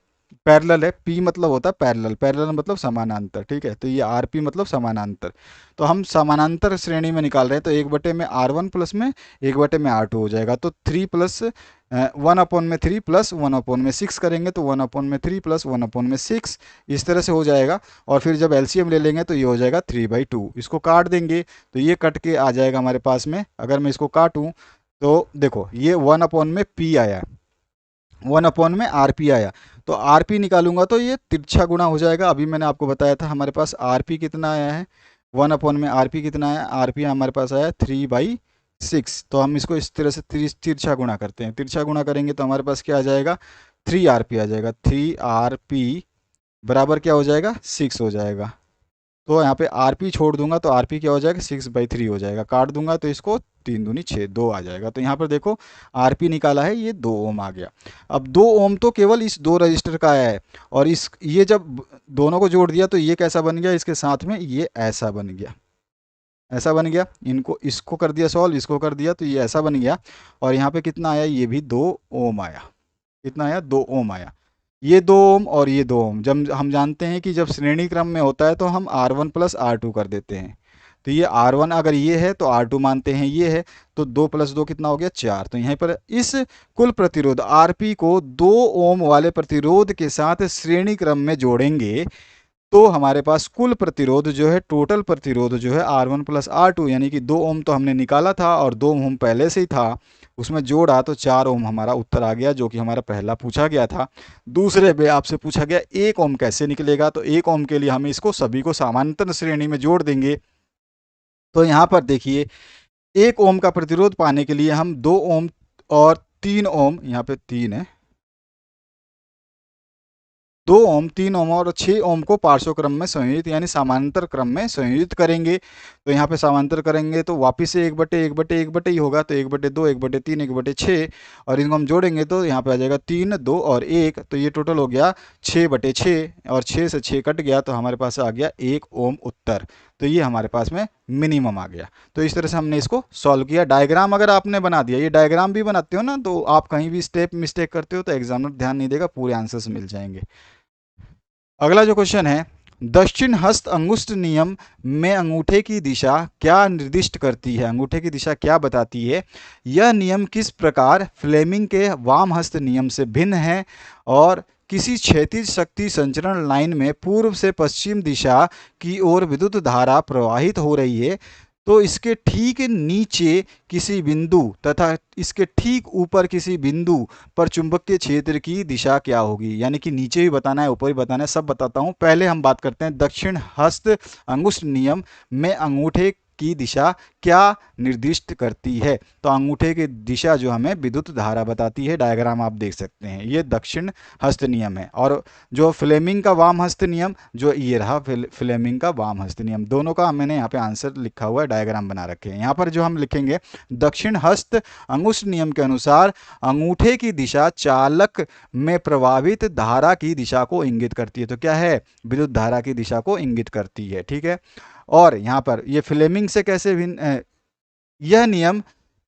पैरेलल है, P मतलब होता है पैरेलल, पैरेलल मतलब समानांतर, ठीक है। तो ये RP मतलब समानांतर। तो हम समानांतर श्रेणी में निकाल रहे हैं, तो 1 में R1 प्लस में 1 में R2 हो जाएगा। तो 3 प्लस 1/3 प्लस 1/6 करेंगे तो 1/3 प्लस 1/6 इस तरह से हो जाएगा। और फिर जब LCM ले लेंगे तो ये हो जाएगा 3/2। इसको काट देंगे तो ये कट के आ जाएगा हमारे पास में। अगर मैं इसको काटूं तो देखो ये 1/P आया, 1/RP आया। तो RP निकालूंगा तो ये तिरछा गुणा हो जाएगा। अभी मैंने आपको बताया था हमारे पास RP कितना आया है, 1/RP कितना आया, RP हमारे पास आया 3/6। तो हम इसको इस तरह से तिरछा गुणा करते हैं। तिरछा गुणा करेंगे तो हमारे पास क्या आ जाएगा 3RP आ जाएगा। 3RP बराबर क्या हो जाएगा 6 हो जाएगा। तो यहाँ पे RP छोड़ दूंगा तो RP क्या हो जाएगा 6/3 हो जाएगा। काट दूंगा तो इसको 3 दूनी 6, 2 आ जाएगा। तो यहाँ पर देखो RP निकाला है, ये 2 ओम आ गया। अब 2 ओम तो केवल इस 2 रजिस्टर का आया है, और इस ये जब दोनों को जोड़ दिया तो ये कैसा बन गया, इसके साथ में ये ऐसा बन गया, ऐसा बन गया। इनको इसको कर दिया सॉल्व, इसको कर दिया तो ये ऐसा बन गया। और यहाँ पे कितना आया, ये भी 2 ओम आया। कितना आया 2 ओम आया। ये 2 ओम और ये 2 ओम, जब हम जानते हैं कि जब श्रेणी क्रम में होता है तो हम R1 प्लस R2 कर देते हैं। तो ये R1 अगर ये है तो R2 मानते हैं ये है, तो 2 प्लस 2 कितना हो गया 4। तो यहाँ पर इस कुल प्रतिरोध RP को 2 ओम वाले प्रतिरोध के साथ श्रेणी क्रम में जोड़ेंगे तो हमारे पास कुल प्रतिरोध जो है, टोटल प्रतिरोध जो है R1 प्लस R2, यानी कि 2 ओम तो हमने निकाला था और 2 ओम पहले से ही था, उसमें जोड़ा तो 4 ओम हमारा उत्तर आ गया, जो कि हमारा पहला पूछा गया था। दूसरे में आपसे पूछा गया 1 ओम कैसे निकलेगा। तो 1 ओम के लिए हम इसको सभी को समानांतर श्रेणी में जोड़ देंगे। तो यहाँ पर देखिए 1 ओम का प्रतिरोध पाने के लिए हम 2 ओम और 3 ओम, यहाँ पे 3 है, 2 ओम, 3 ओम और 6 ओम को पार्श्व क्रम में संयोजित यानी समानांतर क्रम में संयोजित करेंगे। तो यहाँ पे समानांतर करेंगे तो वापिस से 1/1/1/1 ही होगा, तो 1/2, 1/3, 1/6, और इनको हम जोड़ेंगे तो यहाँ पे आ जाएगा 3, 2 और 1, तो ये टोटल हो गया 6/6, और 6 से 6 कट गया तो हमारे पास आ गया 1 ओम उत्तर। तो ये हमारे पास में मिनिमम आ गया। तो इस तरह से हमने इसको सॉल्व किया। डायग्राम अगर आपने बना दिया, ये डायग्राम भी बनाते हो ना, तो आप कहीं भी स्टेप मिस्टेक करते हो तो एग्जामिनर ध्यान नहीं देगा, पूरे आंसर्स मिल जाएंगे। अगला जो क्वेश्चन है, दक्षिण हस्त अंगुष्ठ नियम में अंगूठे की दिशा क्या निर्दिष्ट करती है? अंगूठे की दिशा क्या बताती है? यह नियम किस प्रकार फ्लेमिंग के वाम हस्त नियम से भिन्न है? और किसी क्षैतिज शक्ति संचरण लाइन में पूर्व से पश्चिम दिशा की ओर विद्युत धारा प्रवाहित हो रही है, तो इसके ठीक नीचे किसी बिंदु तथा इसके ठीक ऊपर किसी बिंदु पर चुंबकीय क्षेत्र की दिशा क्या होगी? यानी कि नीचे भी बताना है, ऊपर भी बताना है, सब बताता हूं। पहले हम बात करते हैं दक्षिण हस्त अंगुष्ठ नियम में अंगूठे की दिशा क्या निर्दिष्ट करती है? तो अंगूठे की दिशा जो हमें विद्युत धारा बताती है, डायग्राम आप देख सकते हैं, ये दक्षिण हस्त नियम है। और जो फ्लेमिंग का वाम हस्त नियम, जो ये रहा फ्लेमिंग का वाम हस्त नियम, दोनों का मैंने यहाँ पे आंसर लिखा हुआ है, डायग्राम बना रखे हैं। यहाँ पर जो हम लिखेंगे, दक्षिण हस्त अंगुष्ठ नियम के अनुसार अंगूठे की दिशा चालक में प्रवाहित धारा की दिशा को इंगित करती है। तो क्या है? विद्युत धारा की दिशा को इंगित करती है, ठीक है। और यहाँ पर ये फ्लेमिंग से कैसे भिन्न, यह नियम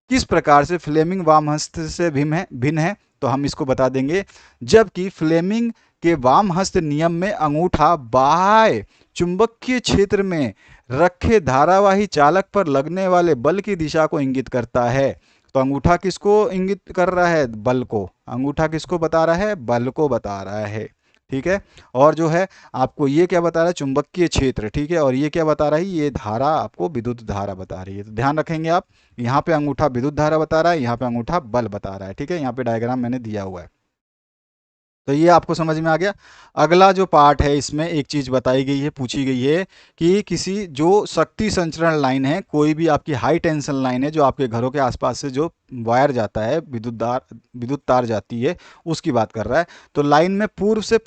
किस प्रकार से फ्लेमिंग वाम हस्त से भिन्न है? तो हम इसको बता देंगे, जबकि फ्लेमिंग के वाम हस्त नियम में अंगूठा बाह्य चुंबकीय क्षेत्र में रखे धारावाही चालक पर लगने वाले बल की दिशा को इंगित करता है। तो अंगूठा किसको इंगित कर रहा है? बल को। अंगूठा किसको बता रहा है? बल को बता रहा है, ठीक है। और जो है आपको ये क्या बता रहा है? चुंबकीय क्षेत्र, ठीक है। और ये क्या बता रहा है? ये धारा आपको विद्युत धारा बता रही है। तो ध्यान रखेंगे आप, यहाँ पे अंगूठा विद्युत धारा बता रहा है, यहाँ पे अंगूठा बल बता रहा है, ठीक है। यहाँ पे डायग्राम मैंने दिया हुआ है, तो ये आपको समझ में आ गया। अगला जो पार्ट है, इसमें एक चीज बताई गई है, पूछी गई है कि किसी जो शक्ति संचरण लाइन है, कोई भी आपकी हाई टेंशन लाइन है जो आपके घरों के आसपास से जो वायर जाता है, विद्युत तार जाती है, उसकी बात कर रहा है। तो लाइन में पूर्व से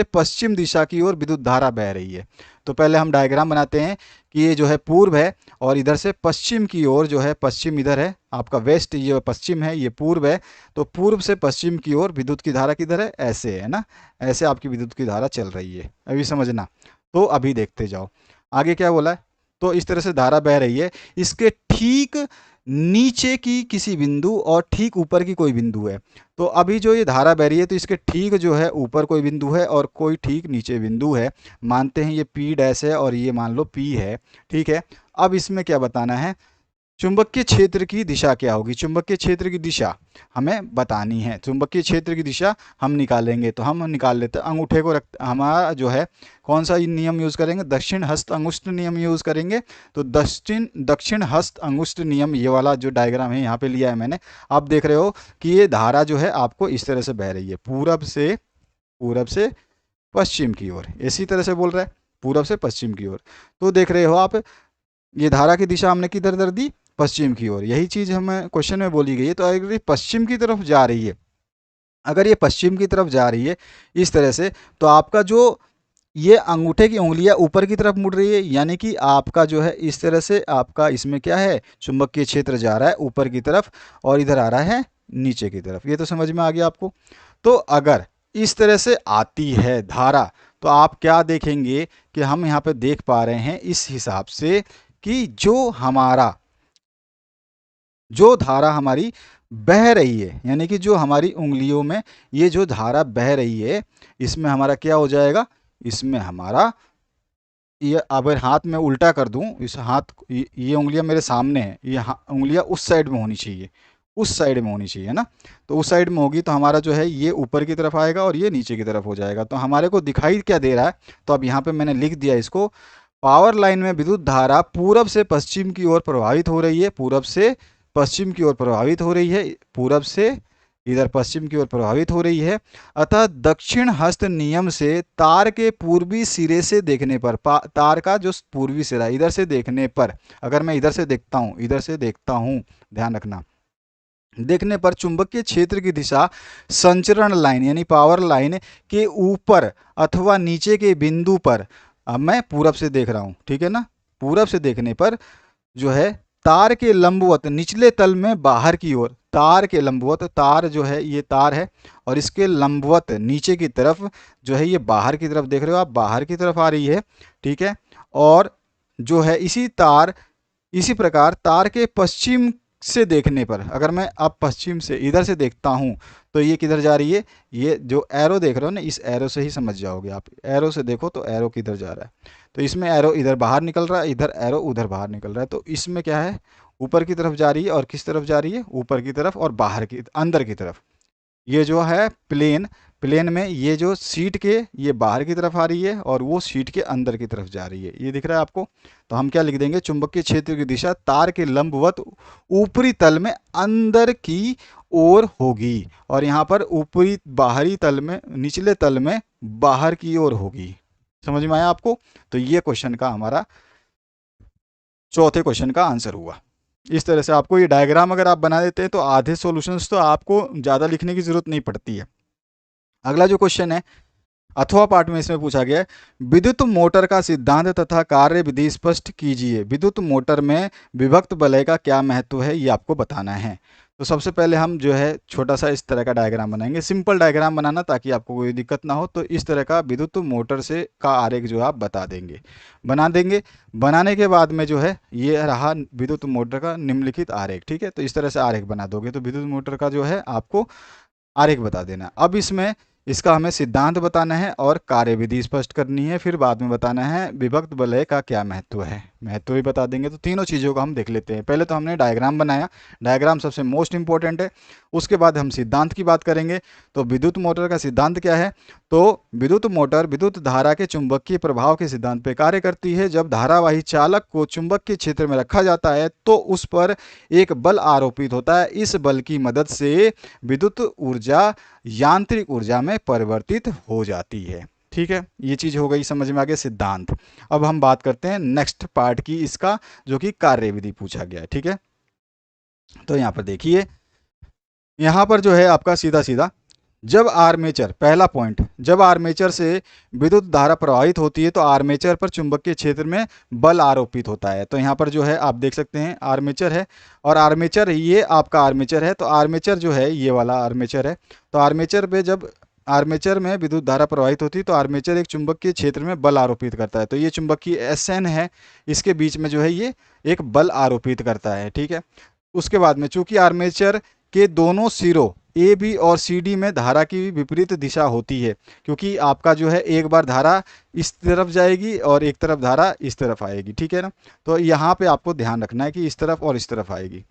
पश्चिम दिशा की ओर विद्युत धारा बह रही है। तो पहले हम डायग्राम बनाते हैं कि ये जो है पूर्व है, और इधर से पश्चिम की ओर जो है, पश्चिम इधर है आपका वेस्ट, ये पश्चिम है, ये पूर्व है। तो पूर्व से पश्चिम की ओर विद्युत की धारा किधर है? ऐसे है ना, ऐसे आपकी विद्युत की धारा चल रही है, अभी समझना। तो अभी देखते जाओ आगे क्या बोला है। तो इस तरह से धारा बह रही है, इसके ठीक नीचे की किसी बिंदु और ठीक ऊपर की कोई बिंदु है। तो अभी जो ये धारा बह रही है, तो इसके ठीक जो है ऊपर कोई बिंदु है और कोई ठीक नीचे बिंदु है। मानते हैं ये P डैश है और ये मान लो P है, ठीक है। अब इसमें क्या बताना है? चुंबकीय क्षेत्र की दिशा क्या होगी? चुंबकीय क्षेत्र की दिशा हमें बतानी है। चुंबकीय क्षेत्र की दिशा हम निकालेंगे, तो हम निकाल लेते हैं। अंगूठे को हमारा जो है कौन सा नियम यूज करेंगे? दक्षिण हस्त अंगुष्ठ नियम यूज करेंगे। तो दक्षिण हस्त अंगुष्ठ नियम, ये वाला जो डायग्राम है यहाँ पे लिया है मैंने। आप देख रहे हो कि ये धारा जो है आपको इस तरह से बह रही है, पूरब से पश्चिम की ओर। इसी तरह से बोल रहा है, पूरब से पश्चिम की ओर। तो देख रहे हो आप, ये धारा की दिशा हमने किधर दर दी? पश्चिम की ओर। यही चीज हमें क्वेश्चन में बोली गई है। तो अगर ये पश्चिम की तरफ जा रही है, अगर ये पश्चिम की तरफ जा रही है इस तरह से, तो आपका जो ये अंगूठे की उंगलियां ऊपर की तरफ मुड़ रही है, यानी कि आपका जो है इस तरह से आपका इसमें क्या है? चुंबकीय क्षेत्र जा रहा है ऊपर की तरफ, और इधर आ रहा है नीचे की तरफ। ये तो समझ में आ गया आपको। तो अगर इस तरह से आती है धारा, तो आप क्या देखेंगे कि हम यहाँ पे देख पा रहे हैं इस हिसाब से कि जो धारा हमारी बह रही है, यानी कि जो हमारी उंगलियों में ये जो धारा बह रही है, इसमें हमारा क्या हो जाएगा? इसमें हमारा ये, अगर हाथ में उल्टा कर दूं, इस हाथ ये उंगलियां मेरे सामने है, ये उंगलियां उस साइड में होनी चाहिए, उस साइड में होनी चाहिए ना। तो उस साइड में होगी तो हमारा जो है ये ऊपर की तरफ आएगा और ये नीचे की तरफ हो जाएगा। तो हमारे को दिखाई क्या दे रहा है? तो अब यहाँ पे मैंने लिख दिया इसको, पावर लाइन में विद्युत धारा पूरब से पश्चिम की ओर प्रवाहित हो रही है, पूरब से पश्चिम की ओर प्रवाहित हो रही है, पूरब से इधर पश्चिम की ओर प्रभावित हो रही है। अतः दक्षिण हस्त नियम से तार के पूर्वी सिरे से देखने पर, तार का जो पूर्वी सिरा इधर से देखने पर, अगर मैं इधर से देखता हूँ, इधर से देखता हूँ, ध्यान रखना, देखने पर चुंबकीय क्षेत्र की दिशा संचरण लाइन यानी पावर लाइन के ऊपर अथवा नीचे के बिंदु पर, अब मैं पूरब से देख रहा हूँ, ठीक है ना, पूरब से देखने पर जो है तार के लंबवत निचले तल में बाहर की ओर, तार के लंबवत, तार जो है ये तार है और इसके लंबवत नीचे की तरफ जो है ये बाहर की तरफ देख रहे हो आप, बाहर की तरफ आ रही है, ठीक है। और जो है इसी प्रकार तार के पश्चिम से देखने पर, अगर मैं अब पश्चिम से इधर से देखता हूँ तो ये किधर जा रही है, ये जो एरो देख रहे हो ना, इस एरो से ही समझ जाओगे आप, एरो से देखो तो एरो किधर जा रहा है, तो इसमें एरो इधर बाहर निकल रहा है, इधर एरो उधर बाहर निकल रहा है, तो इसमें क्या है, ऊपर की तरफ जा रही है और किस तरफ जा रही है, ऊपर की तरफ और बाहर की अंदर की तरफ। ये जो है प्लेन, प्लेन में ये जो सीट के ये बाहर की तरफ आ रही है और वो सीट के अंदर की तरफ जा रही है, ये दिख रहा है आपको। तो हम क्या लिख देंगे, चुंबकीय क्षेत्र की दिशा तार के लंबवत ऊपरी तल में अंदर की ओर होगी, और यहाँ पर ऊपरी बाहरी तल में, निचले तल में बाहर की ओर होगी। समझ में आया आपको? तो ये क्वेश्चन का हमारा चौथे क्वेश्चन का आंसर हुआ। इस तरह से आपको ये डायग्राम अगर आप बना देते हैं तो आधे सॉल्यूशंस तो आपको ज़्यादा लिखने की ज़रूरत नहीं पड़ती है। अगला जो क्वेश्चन है अथवा पार्ट में इसमें पूछा गया है, विद्युत मोटर का सिद्धांत तथा कार्य विधि स्पष्ट कीजिए। विद्युत मोटर में विभक्त वलय का क्या महत्व है, ये आपको बताना है। तो सबसे पहले हम जो है छोटा सा इस तरह का डायग्राम बनाएंगे, सिंपल डायग्राम बनाना ताकि आपको कोई दिक्कत ना हो। तो इस तरह का विद्युत मोटर से का आरेख जो आप बना देंगे। बनाने के बाद में जो है ये रहा विद्युत मोटर का निम्नलिखित आरेख, ठीक है। तो इस तरह से आरेख बना दोगे तो विद्युत मोटर का जो है आपको आरेख बता देना। अब इसमें इसका हमें सिद्धांत बताना है और कार्यविधि स्पष्ट करनी है, फिर बाद में बताना है विभक्त वलय का क्या महत्व है, महत्व भी बता देंगे। तो तीनों चीज़ों को हम देख लेते हैं। पहले तो हमने डायग्राम बनाया, डायग्राम सबसे मोस्ट इंपॉर्टेंट है। उसके बाद हम सिद्धांत की बात करेंगे। तो विद्युत मोटर का सिद्धांत क्या है, तो विद्युत मोटर विद्युत धारा के चुंबकीय प्रभाव के सिद्धांत पर कार्य करती है। जब धारावाही चालक को चुंबक के क्षेत्र में रखा जाता है तो उस पर एक बल आरोपित होता है। इस बल की मदद से विद्युत ऊर्जा यांत्रिक ऊर्जा में परिवर्तित हो जाती है, ठीक है। ये चीज हो गई, समझ में आ गया सिद्धांत। अब हम बात करते हैं नेक्स्ट पार्ट की इसका, जो कि कार्यविधि पूछा गया है, ठीक है। तो यहाँ पर देखिए, यहाँ पर जो है आपका सीधा सीधा, जब आर्मेचर, पहला पॉइंट, जब आर्मेचर से विद्युत धारा प्रवाहित होती है तो आर्मेचर पर चुंबकीय क्षेत्र में बल आरोपित होता है। तो यहाँ पर जो है आप देख सकते हैं आर्मेचर है, और आर्मेचर ये आपका आर्मेचर है। तो आर्मेचर जो है ये वाला आर्मेचर है। तो आर्मेचर पे जब आर्मेचर में विद्युत धारा प्रवाहित होती है तो आर्मेचर एक चुंबकीय क्षेत्र में बल आरोपित करता है। तो ये चुंबकीय SN है, इसके बीच में जो है ये एक बल आरोपित करता है, ठीक है। उसके बाद में चूंकि आर्मेचर के दोनों सिरों AB और CD में धारा की विपरीत दिशा होती है, क्योंकि आपका जो है एक बार धारा इस तरफ जाएगी और एक तरफ धारा इस तरफ आएगी, ठीक है ना। तो यहाँ पे आपको ध्यान रखना है कि इस तरफ और इस तरफ आएगी।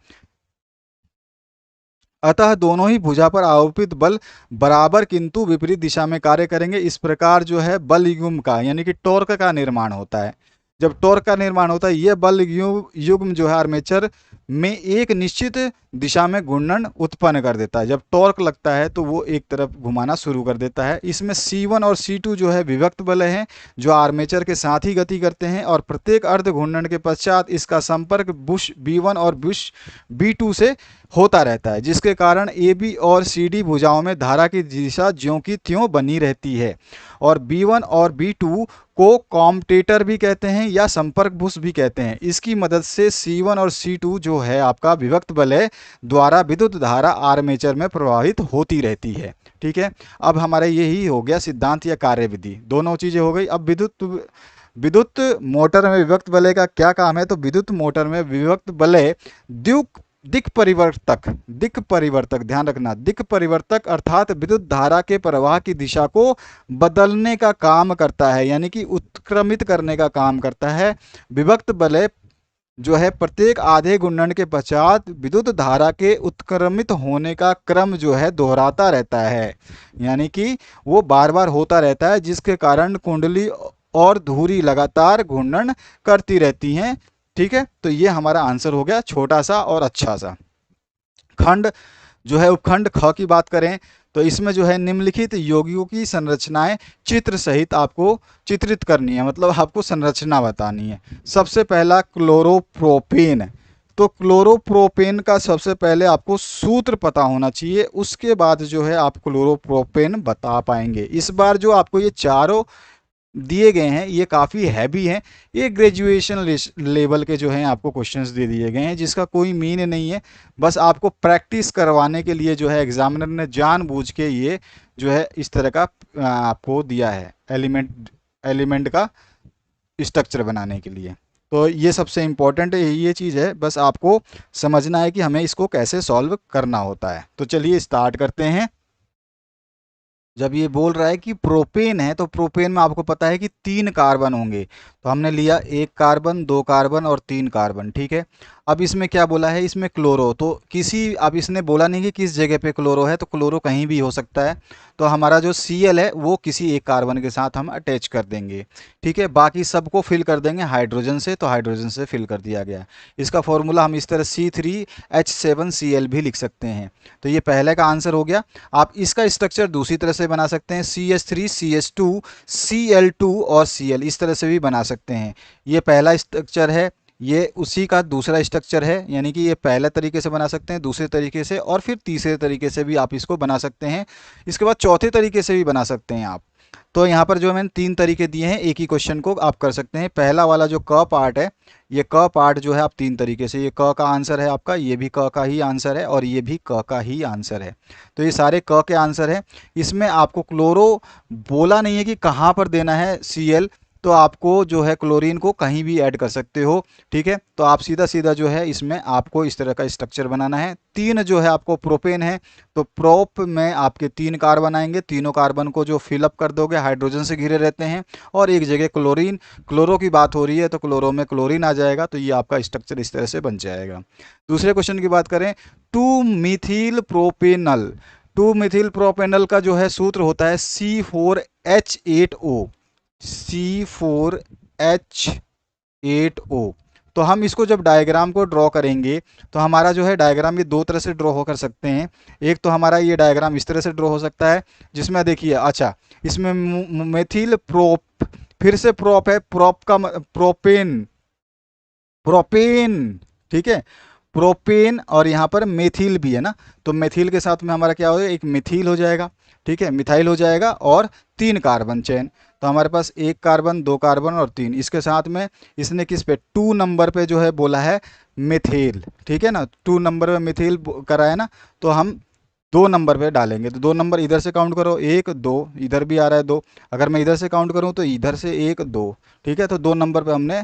अतः दोनों ही भुजा पर आरोपित बल बराबर किंतु विपरीत दिशा में कार्य करेंगे। इस प्रकार जो है बल युग्म का यानी कि टॉर्क का निर्माण होता है। जब टॉर्क का निर्माण होता है, यह बल युग्म जो है आर्मेचर में एक निश्चित दिशा में घूर्णन उत्पन्न कर देता है। जब टॉर्क लगता है तो वो एक तरफ घुमाना शुरू कर देता है। इसमें C1 और C2 जो है विभक्त बल हैं जो आर्मेचर के साथ ही गति करते हैं, और प्रत्येक अर्ध घूर्णन के पश्चात इसका संपर्क बुश B1 और बुश B2 से होता रहता है, जिसके कारण AB और CD भुजाओं में धारा की दिशा ज्यों की त्यों बनी रहती है। और B1 और B2 को कॉम्टेटर भी कहते हैं या संपर्क बुश भी कहते हैं। इसकी मदद से C1 और C2 जो है आपका विभक्त वलय द्वारा विद्युत धारा आर्मेचर में प्रवाहित होती रहती है, ठीक है। अब हमारा यही हो गया सिद्धांत या कार्यविधि, दोनों चीजें हो गई। अब विद्युत मोटर में विभक्त वलय का क्या काम है, तो विद्युत मोटर में विभक्त वलय दिक् परिवर्तक, ध्यान रखना, दिक् परिवर्तक अर्थात विद्युत धारा के प्रवाह की दिशा को बदलने का काम करता है, यानी कि उत्क्रमित करने का काम करता है। विभक्त वलय जो है प्रत्येक आधे घूर्णन के पश्चात विद्युत धारा के उत्क्रमित होने का क्रम जो है दोहराता रहता है, यानी कि वो बार बार होता रहता है, जिसके कारण कुंडली और धुरी लगातार घूर्णन करती रहती हैं, ठीक है। तो ये हमारा आंसर हो गया, छोटा सा और अच्छा सा। खंड जो है उपखंड ख की बात करें तो इसमें जो है निम्नलिखित यौगिकों की संरचनाएं चित्र सहित आपको चित्रित करनी है, मतलब आपको संरचना बतानी है। सबसे पहला क्लोरोप्रोपेन। तो क्लोरोप्रोपेन का सबसे पहले आपको सूत्र पता होना चाहिए, उसके बाद जो है आप क्लोरोप्रोपेन बता पाएंगे। इस बार जो आपको ये चारों दिए गए हैं ये काफ़ी हैवी हैं, ये ग्रेजुएशन लेवल के जो हैं आपको क्वेश्चंस दे दिए गए हैं, जिसका कोई मीन नहीं है, बस आपको प्रैक्टिस करवाने के लिए जो है एग्जामिनर ने जानबूझ के ये जो है इस तरह का आपको दिया है एलिमेंट का स्ट्रक्चर बनाने के लिए। तो ये सबसे इम्पोर्टेंट ये चीज़ है, बस आपको समझना है कि हमें इसको कैसे सॉल्व करना होता है। तो चलिए स्टार्ट करते हैं। जब ये बोल रहा है कि प्रोपेन है तो प्रोपेन में आपको पता है कि 3 कार्बन होंगे, तो हमने लिया 1 कार्बन, 2 कार्बन और 3 कार्बन, ठीक है। अब इसमें क्या बोला है, इसमें क्लोरो, तो किसी, अब इसने बोला नहीं कि किस जगह पे क्लोरो है, तो क्लोरो कहीं भी हो सकता है। तो हमारा जो Cl है वो किसी एक कार्बन के साथ हम अटैच कर देंगे, ठीक है। बाकी सबको फिल कर देंगे हाइड्रोजन से, तो हाइड्रोजन से फिल कर दिया गया। इसका फॉर्मूला हम इस तरह C3H7Cl भी लिख सकते हैं। तो ये पहले का आंसर हो गया। आप इसका स्ट्रक्चर दूसरी तरह से बना सकते हैं, CH3 CH2 Cl2 और Cl, इस तरह से भी बना सकते हैं। ये पहला स्ट्रक्चर है, ये उसी का दूसरा स्ट्रक्चर है, यानी कि ये पहले तरीके से बना सकते हैं, दूसरे तरीके से, और फिर तीसरे तरीके से भी आप इसको बना सकते हैं। इसके बाद चौथे तरीके से भी बना सकते हैं आप। तो यहाँ पर जो मैंने 3 तरीके दिए हैं, एक ही क्वेश्चन को आप कर सकते हैं। पहला वाला जो क पार्ट है, ये क पार्ट जो है आप 3 तरीके से, ये क का आंसर है आपका, ये भी क का ही आंसर है, और ये भी क का ही आंसर है। तो ये सारे क के आंसर है। इसमें आपको क्लोरो बोला नहीं है कि कहाँ पर देना है Cl, तो आपको जो है क्लोरीन को कहीं भी ऐड कर सकते हो, ठीक है। तो आप सीधा सीधा जो है इसमें आपको इस तरह का स्ट्रक्चर बनाना है। 3 जो है आपको प्रोपेन है, तो प्रोप में आपके 3 कार्बन आएंगे, तीनों कार्बन को जो फिलअप कर दोगे, हाइड्रोजन से घिरे रहते हैं, और एक जगह क्लोरीन, क्लोरो की बात हो रही है तो क्लोरो में क्लोरीन आ जाएगा, तो ये आपका स्ट्रक्चर इस तरह से बन जाएगा। दूसरे क्वेश्चन की बात करें, 2 मिथिल प्रोपेनल का जो है सूत्र होता है C4H8O, C4H8O। तो हम इसको जब डायग्राम को ड्रॉ करेंगे तो हमारा जो है डायग्राम ये 2 तरह से ड्रॉ हो कर सकते हैं। एक तो हमारा ये डायग्राम इस तरह से ड्रॉ हो सकता है, जिसमें देखिए, अच्छा इसमें मेथिल प्रोप, फिर से प्रोप है, प्रोप का प्रोपेन, प्रोपेन, ठीक है, प्रोपेन, और यहाँ पर मेथिल भी है ना, तो मेथिल के साथ में हमारा क्या हो जाएगा, एक मिथिल हो जाएगा, ठीक है, मिथाइल हो जाएगा, और 3 कार्बन चेन। तो हमारे पास 1 कार्बन, 2 कार्बन और 3, इसके साथ में इसने किस पे 2 नंबर पे जो है बोला है मिथेल, ठीक है ना, 2 नंबर पे मिथेल करा है ना, तो हम 2 नंबर पे डालेंगे। तो 2 नंबर इधर से काउंट करो, 1 2, इधर भी आ रहा है 2, अगर मैं इधर से काउंट करूँ तो इधर से 1 2, ठीक है। तो 2 नंबर पे हमने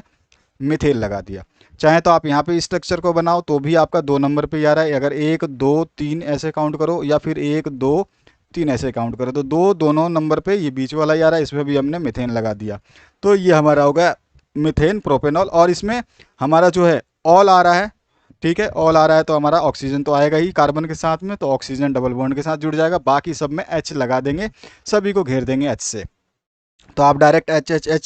मिथेल लगा दिया। चाहे तो आप यहाँ पे स्ट्रक्चर को बनाओ तो भी आपका 2 नंबर पे ही आ रहा है, अगर 1 2 3 ऐसे काउंट करो, या फिर 1 2 3 ऐसे काउंट करो, तो दोनों नंबर पे ये बीच वाला ही आ रहा है, इसमें भी हमने मिथेन लगा दिया। तो ये हमारा हो गया मिथेन प्रोपेनॉल, और इसमें हमारा जो है ऑल आ रहा है, ठीक है, ऑल आ रहा है, तो हमारा ऑक्सीजन तो आएगा ही कार्बन के साथ में, तो ऑक्सीजन डबल बॉन्ड के साथ जुड़ जाएगा, बाकी सब में H लगा देंगे, सभी को घेर देंगे H से। तो आप डायरेक्ट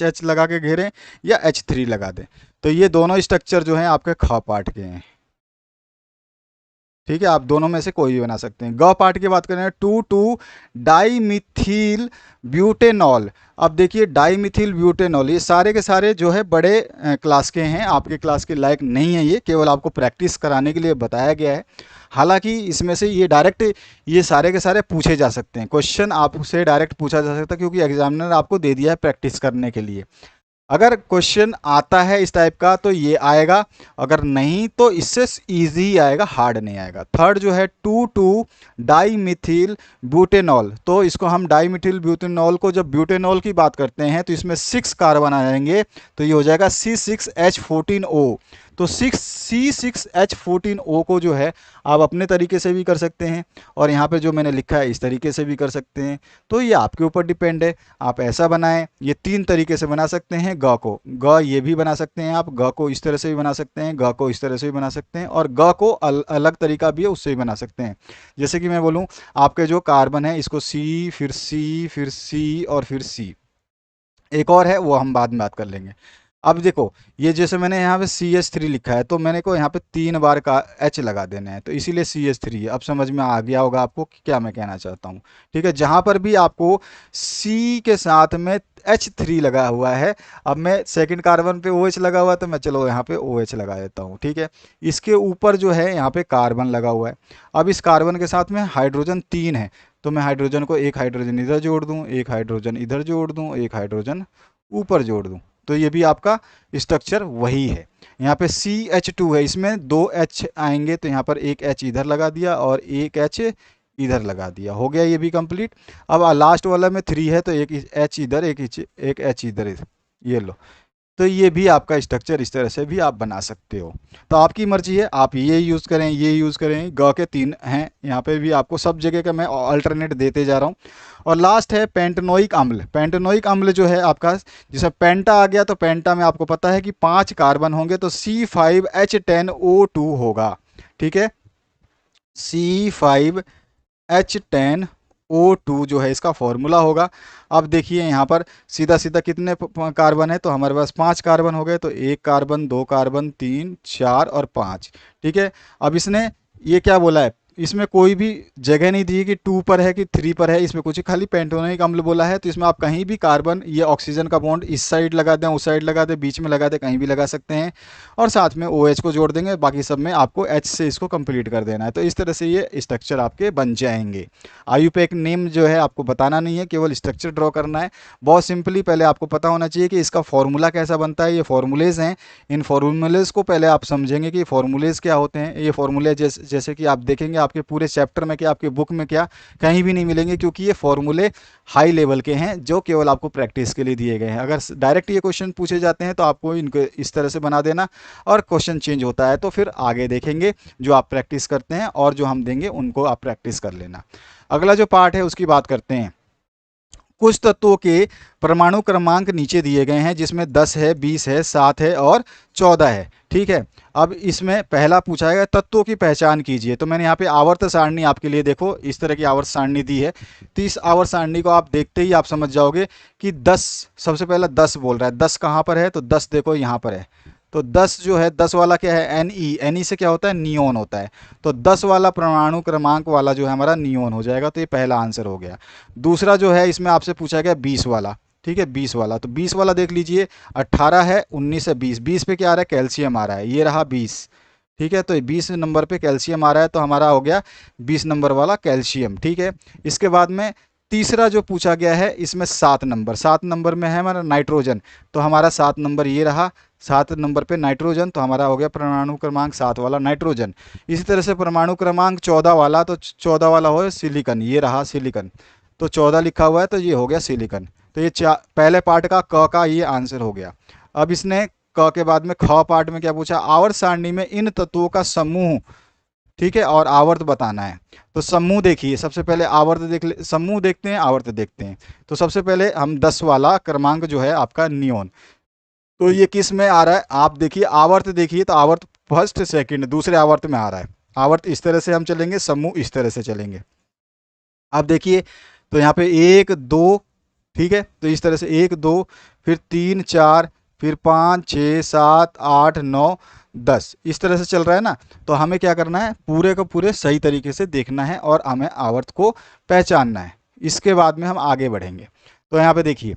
H लगा के घेरें या H3 लगा दें। तो ये दोनों स्ट्रक्चर जो हैं आपके ख पार्ट के हैं, ठीक है, आप दोनों में से कोई भी बना सकते हैं। ग पार्ट की बात करें, 2 डाईमिथिल ब्यूटेनॉल। अब देखिए डाईमिथिल ब्यूटेनॉल, ये सारे के सारे जो है बड़े क्लास के हैं, आपके क्लास के लायक नहीं है, ये केवल आपको प्रैक्टिस कराने के लिए बताया गया है। हालांकि इसमें से ये डायरेक्ट ये सारे के सारे पूछे जा सकते हैं, क्वेश्चन आपसे डायरेक्ट पूछा जा सकता है, क्योंकि एग्जामिनर आपको दे दिया है प्रैक्टिस करने के लिए। अगर क्वेश्चन आता है इस टाइप का तो ये आएगा, अगर नहीं तो इससे इजी ही आएगा, हार्ड नहीं आएगा। थर्ड जो है 2 डाईमिथिल ब्यूटेनॉल, तो इसको हम डाईमिथिल ब्यूटेनॉल को जब ब्यूटेनॉल की बात करते हैं तो इसमें 6 कार्बन आ जाएंगे, तो ये हो जाएगा C6H14O। तो C6H14O को जो है आप अपने तरीके से भी कर सकते हैं, और यहाँ पे जो मैंने लिखा है इस तरीके से भी कर सकते हैं। तो ये आपके ऊपर डिपेंड है, आप ऐसा बनाएं। ये 3 तरीके से बना सकते हैं ग को, ग ये भी बना सकते हैं आप, ग को इस तरह से भी बना सकते हैं, ग को इस तरह से भी बना सकते हैं, और ग को अलग तरीका भी है उससे भी बना सकते हैं। जैसे कि मैं बोलूँ, आपके जो कार्बन है इसको C, फिर C, फिर C और फिर C, एक और है वो हम बाद में बात कर लेंगे। अब देखो, ये जैसे मैंने यहाँ पे CH3 लिखा है, तो मैंने को यहाँ पे 3 बार का H लगा देना है, तो इसीलिए CH3 है। अब समझ में आ गया होगा आपको कि क्या मैं कहना चाहता हूँ। ठीक है, जहाँ पर भी आपको C के साथ में H3 लगा हुआ है, अब मैं सेकंड कार्बन पे OH लगा हुआ है, तो मैं चलो यहाँ पे OH लगा देता हूँ। ठीक है, इसके ऊपर जो है यहाँ पे कार्बन लगा हुआ है। अब इस कार्बन के साथ में हाइड्रोजन 3 है, तो मैं हाइड्रोजन को एक हाइड्रोजन इधर जोड़ दूँ, एक हाइड्रोजन इधर जोड़ दूँ, एक हाइड्रोजन ऊपर जोड़ दूँ, तो ये भी आपका स्ट्रक्चर वही है। यहाँ पे CH2 है, इसमें 2 H आएंगे, तो यहाँ पर एक H इधर लगा दिया और एक H इधर लगा दिया, हो गया ये भी कंप्लीट। अब लास्ट वाला में 3 है, तो एक H इधर, एक H इधर, ये लो। तो ये भी आपका स्ट्रक्चर इस तरह से भी आप बना सकते हो। तो आपकी मर्जी है, आप ये यूज़ करें, ये यूज़ करें। ग के 3 हैं यहाँ पे भी, आपको सब जगह का मैं अल्टरनेट देते जा रहा हूँ। और लास्ट है पेंटेनोइक अम्ल। पेंटेनोइक अम्ल जो है आपका, जैसे पेंटा आ गया, तो पेंटा में आपको पता है कि 5 कार्बन होंगे, तो C5H10O2 होगा। ठीक है, C5H10O2 जो है इसका फॉर्मूला होगा। अब देखिए यहाँ पर सीधा सीधा कितने कार्बन है, तो हमारे पास 5 कार्बन हो गए, तो 1 कार्बन, 2 कार्बन, 3, 4 और 5। ठीक है, अब इसने ये क्या बोला है, इसमें कोई भी जगह नहीं दी है कि 2 पर है कि 3 पर है, इसमें कुछ खाली पेंटोनिक अम्ल बोला है। तो इसमें आप कहीं भी कार्बन, ये ऑक्सीजन का बॉन्ड इस साइड लगा दें, उस साइड लगा दें, बीच में लगा दें, कहीं भी लगा सकते हैं। और साथ में OH को जोड़ देंगे, बाकी सब में आपको H से इसको कंप्लीट कर देना है। तो इस तरह से ये स्ट्रक्चर आपके बन जाएंगे। IUPAC नेम जो है आपको बताना नहीं है, केवल स्ट्रक्चर ड्रॉ करना है। बहुत सिंपली पहले आपको पता होना चाहिए कि इसका फॉर्मूला कैसा बनता है। ये फॉर्मूलेज हैं, इन फॉर्मूलेज को पहले आप समझेंगे कि फॉर्मूलेज क्या होते हैं। ये फॉर्मूले जैसे कि आप देखेंगे आपके पूरे चैप्टर में क्या, आपके बुक में क्या, कहीं भी नहीं मिलेंगे, क्योंकि ये फॉर्मूले हाई लेवल के हैं जो केवल आपको प्रैक्टिस के लिए दिए गए हैं। अगर डायरेक्ट ये क्वेश्चन पूछे जाते हैं तो आपको इनको इस तरह से बना देना, और क्वेश्चन चेंज होता है तो फिर आगे देखेंगे जो आप प्रैक्टिस करते हैं, और जो हम देंगे उनको आप प्रैक्टिस कर लेना। अगला जो पार्ट है उसकी बात करते हैं। कुछ तत्वों के परमाणु क्रमांक नीचे दिए गए हैं, जिसमें 10 है, 20 है, 7 है और 14 है। ठीक है, अब इसमें पहला पूछा गया तत्वों की पहचान कीजिए। तो मैंने यहाँ पे आवर्त सारणी आपके लिए, देखो इस तरह की आवर्त सारणी दी है। तो इस आवर्त सारणी को आप देखते ही आप समझ जाओगे कि 10, सबसे पहला 10 बोल रहा है। 10 कहाँ पर है, तो 10 देखो यहाँ पर है। तो 10 जो है, 10 वाला क्या है, Ne से क्या होता है, नियोन होता है। तो 10 वाला परमाणु क्रमांक वाला जो है हमारा नियोन हो जाएगा, तो ये पहला आंसर हो गया। दूसरा जो है इसमें आपसे पूछा गया 20 वाला। ठीक है, 20 वाला, तो 20 वाला देख लीजिए, 18 है, 19 है, 20। 20 पे क्या आ रहा है, कैल्शियम आ रहा है, ये रहा 20। ठीक है, तो 20 नंबर पे कैल्शियम आ रहा है, तो हमारा हो गया 20 नंबर वाला कैल्शियम। ठीक है, इसके बाद में तीसरा जो पूछा गया है, इसमें 7 नंबर में है हमारा नाइट्रोजन, तो हमारा 7 नंबर ये रहा। 7 नंबर पे नाइट्रोजन, तो हमारा हो गया परमाणु क्रमांक 7 वाला नाइट्रोजन। इसी तरह से परमाणु क्रमांक 14 वाला, तो 14 वाला हो सिलिकन, ये रहा सिलिकन, तो 14 लिखा हुआ है, तो ये हो गया सिलिकन। तो ये पहले पार्ट का क का ये आंसर हो गया। अब इसने क के बाद में ख पार्ट में क्या पूछा, आवर्त सारणी में इन तत्वों का समूह, ठीक है, और आवर्त बताना है। तो समूह देखिए, सबसे पहले आवर्त देख ले, समूह देखते हैं, आवर्त देखते हैं। तो सबसे पहले हम 10 वाला क्रमांक जो है आपका नियोन, तो ये किस में आ रहा है, आप देखिए आवर्त देखिए, तो आवर्त फर्स्ट सेकंड दूसरे आवर्त में आ रहा है। आवर्त इस तरह से हम चलेंगे, समूह इस तरह से चलेंगे। अब देखिए, तो यहाँ पे 1 2, ठीक है, तो इस तरह से 1 2, फिर 3 4, फिर 5 6 7 8 9 10, इस तरह से चल रहा है ना। तो हमें क्या करना है, पूरे को पूरे सही तरीके से देखना है और हमें आवर्त को पहचानना है। इसके बाद में हम आगे बढ़ेंगे। तो यहाँ पे देखिए,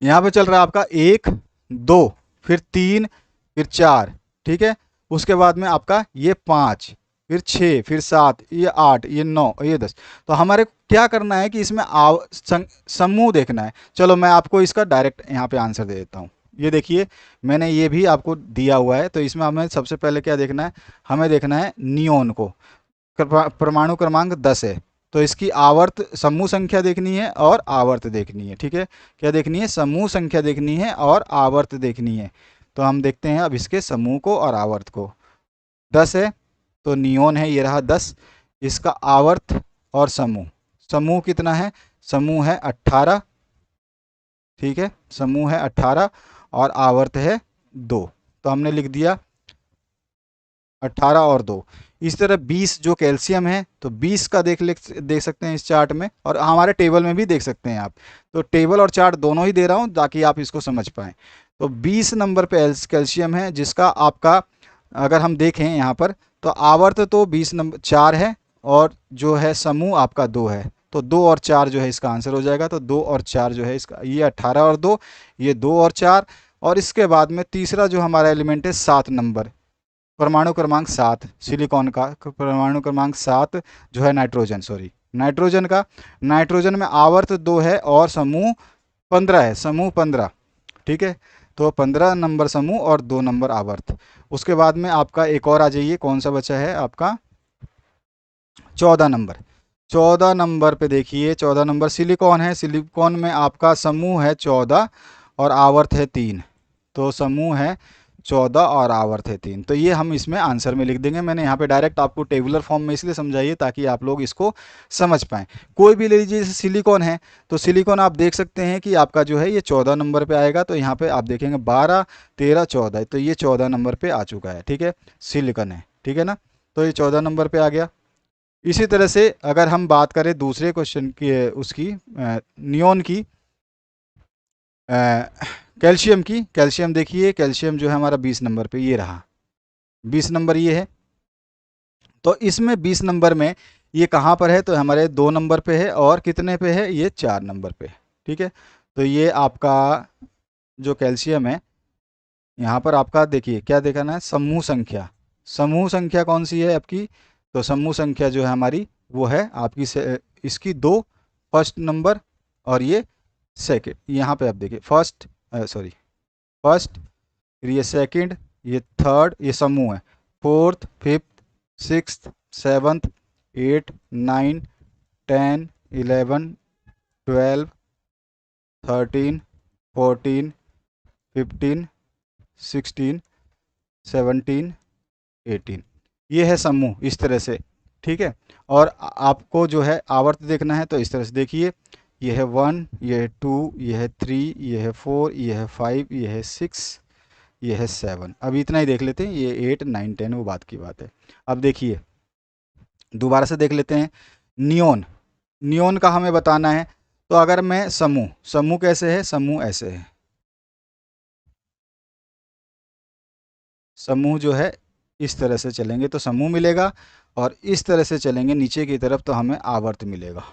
यहाँ पे चल रहा है आपका 1 2, फिर 3, फिर 4, ठीक है, उसके बाद में आपका ये 5, फिर 6, फिर 7, ये 8, ये 9, ये 10। तो हमारे को क्या करना है कि इसमें समूह देखना है। चलो मैं आपको इसका डायरेक्ट यहाँ पे आंसर दे देता हूँ। ये देखिए, मैंने ये भी आपको दिया हुआ है। तो इसमें हमें सबसे पहले क्या देखना है, हमें देखना है नियोन को। परमाणु क्रमांक 10 है, तो इसकी आवर्त समूह संख्या देखनी है और आवर्त देखनी है। ठीक है, क्या देखनी है, समूह संख्या देखनी है और आवर्त देखनी है। तो हम देखते हैं अब इसके समूह को और आवर्त को। 10 है तो नियोन है, ये रहा 10। इसका आवर्त और समूह, समूह कितना है, समूह है 18। ठीक है, समूह है 18 और आवर्त है 2। तो हमने लिख दिया 18 और 2। इस तरह 20 जो कैल्शियम है, तो 20 का देख सकते हैं इस चार्ट में, और हमारे टेबल में भी देख सकते हैं आप। तो टेबल और चार्ट दोनों ही दे रहा हूँ ताकि आप इसको समझ पाएँ। तो 20 नंबर पे कैल्शियम है, जिसका आपका अगर हम देखें यहाँ पर, तो आवर्त तो 20 नंबर 4 है, और जो है समूह आपका 2 है। तो 2 और 4 जो है इसका आंसर हो जाएगा। तो 2 और 4 जो है इसका, ये 18 और 2, ये 2 और 4। और इसके बाद में तीसरा जो हमारा एलिमेंट है 7 नंबर, परमाणु क्रमांक 7 सिलिकॉन का, परमाणु क्रमांक 7 जो है नाइट्रोजन, सॉरी नाइट्रोजन का। नाइट्रोजन में आवर्त 2 है और समूह 15 है, समूह 15। ठीक है, तो 15 नंबर समूह और 2 नंबर आवर्त। उसके बाद में आपका एक और आ जाइए, कौन सा बचा है आपका 14 नंबर। 14 नंबर पे देखिए, 14 नंबर सिलिकॉन है। सिलिकॉन में आपका समूह है 14 और आवर्त है 3। तो समूह है 14 और आवर्त है 3। तो ये हम इसमें आंसर में लिख देंगे। मैंने यहाँ पे डायरेक्ट आपको टेबुलर फॉर्म में इसलिए समझाइए ताकि आप लोग इसको समझ पाएँ। कोई भी ले लीजिए, जैसे सिलिकॉन है, तो सिलिकॉन आप देख सकते हैं कि आपका जो है ये 14 नंबर पे आएगा। तो यहाँ पे आप देखेंगे 12, 13, 14, तो ये 14 नंबर पे आ चुका है। ठीक है, सिलिकॉन है, ठीक है ना। तो ये 14 नंबर पे आ गया। इसी तरह से अगर हम बात करें दूसरे क्वेश्चन की, उसकी नियोन की, कैल्शियम की। कैल्शियम देखिए, कैल्शियम जो है हमारा 20 नंबर पे ये रहा, 20 नंबर ये है। तो इसमें 20 नंबर में ये कहाँ पर है, तो हमारे 2 नंबर पे है, और कितने पे है, ये 4 नंबर पे। ठीक है, तो ये आपका जो कैल्शियम है, यहाँ पर आपका देखिए क्या देखना है, समूह संख्या। समूह संख्या कौन सी है आपकी, तो समूह संख्या जो है हमारी वो है आपकी इसकी 2 फर्स्ट नंबर, और ये सेकेंड। यहाँ पे आप देखिए फर्स्ट, सॉरी फर्स्ट, फिर ये सेकंड, ये थर्ड, ये समूह है, फोर्थ, फिफ्थ, सिक्स्थ, सेवन्थ, 8, 9, 10, 11, 12, 13, 14, 15, 16, 17, 18, ये है समूह इस तरह से। ठीक है, और आपको जो है आवर्त देखना है, तो इस तरह से देखिए, ये है 1, ये है 2, ये है 3, ये है 4, ये है 5, ये है 6, ये है 7। अब इतना ही देख लेते हैं, ये 8, 9, 10 वो बात की बात है। अब देखिए दोबारा से देख लेते हैं, नियोन। नियोन का हमें बताना है, तो अगर मैं समूह, समूह कैसे है, समूह ऐसे है, समूह जो है इस तरह से चलेंगे तो समूह मिलेगा, और इस तरह से चलेंगे नीचे की तरफ तो हमें आवर्त मिलेगा।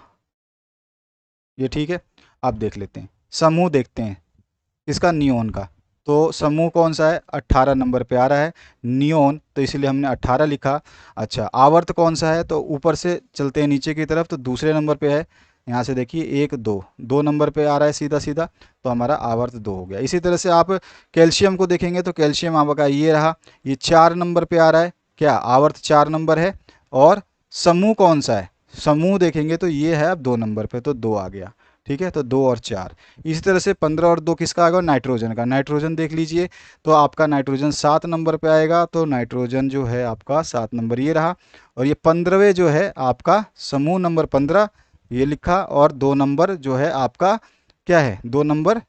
ये ठीक है, आप देख लेते हैं, समूह देखते हैं इसका, नियोन का। तो समूह कौन सा है, 18 नंबर पे आ रहा है नियोन, तो इसलिए हमने 18 लिखा। अच्छा, आवर्त कौन सा है, तो ऊपर से चलते हैं नीचे की तरफ, तो दूसरे नंबर पे है। यहाँ से देखिए 1, 2, 2 नंबर पे आ रहा है सीधा सीधा, तो हमारा आवर्त 2 हो गया। इसी तरह से आप कैल्शियम को देखेंगे, तो कैल्शियम आपका ये रहा, ये 4 नंबर पे आ रहा है, क्या आवर्त 4 नंबर है। और समूह कौन सा है, समूह देखेंगे तो ये है अब 2 नंबर पे, तो 2 आ गया। ठीक है, तो 2 और 4। इसी तरह से 15 और 2 किसका आएगा, नाइट्रोजन का। नाइट्रोजन देख लीजिए, तो आपका नाइट्रोजन 7 नंबर पे आएगा, तो नाइट्रोजन जो है आपका 7 नंबर ये रहा। और ये 15वें जो है आपका समूह नंबर 15 ये लिखा, और 2 नंबर जो है आपका क्या है, 2 नंबर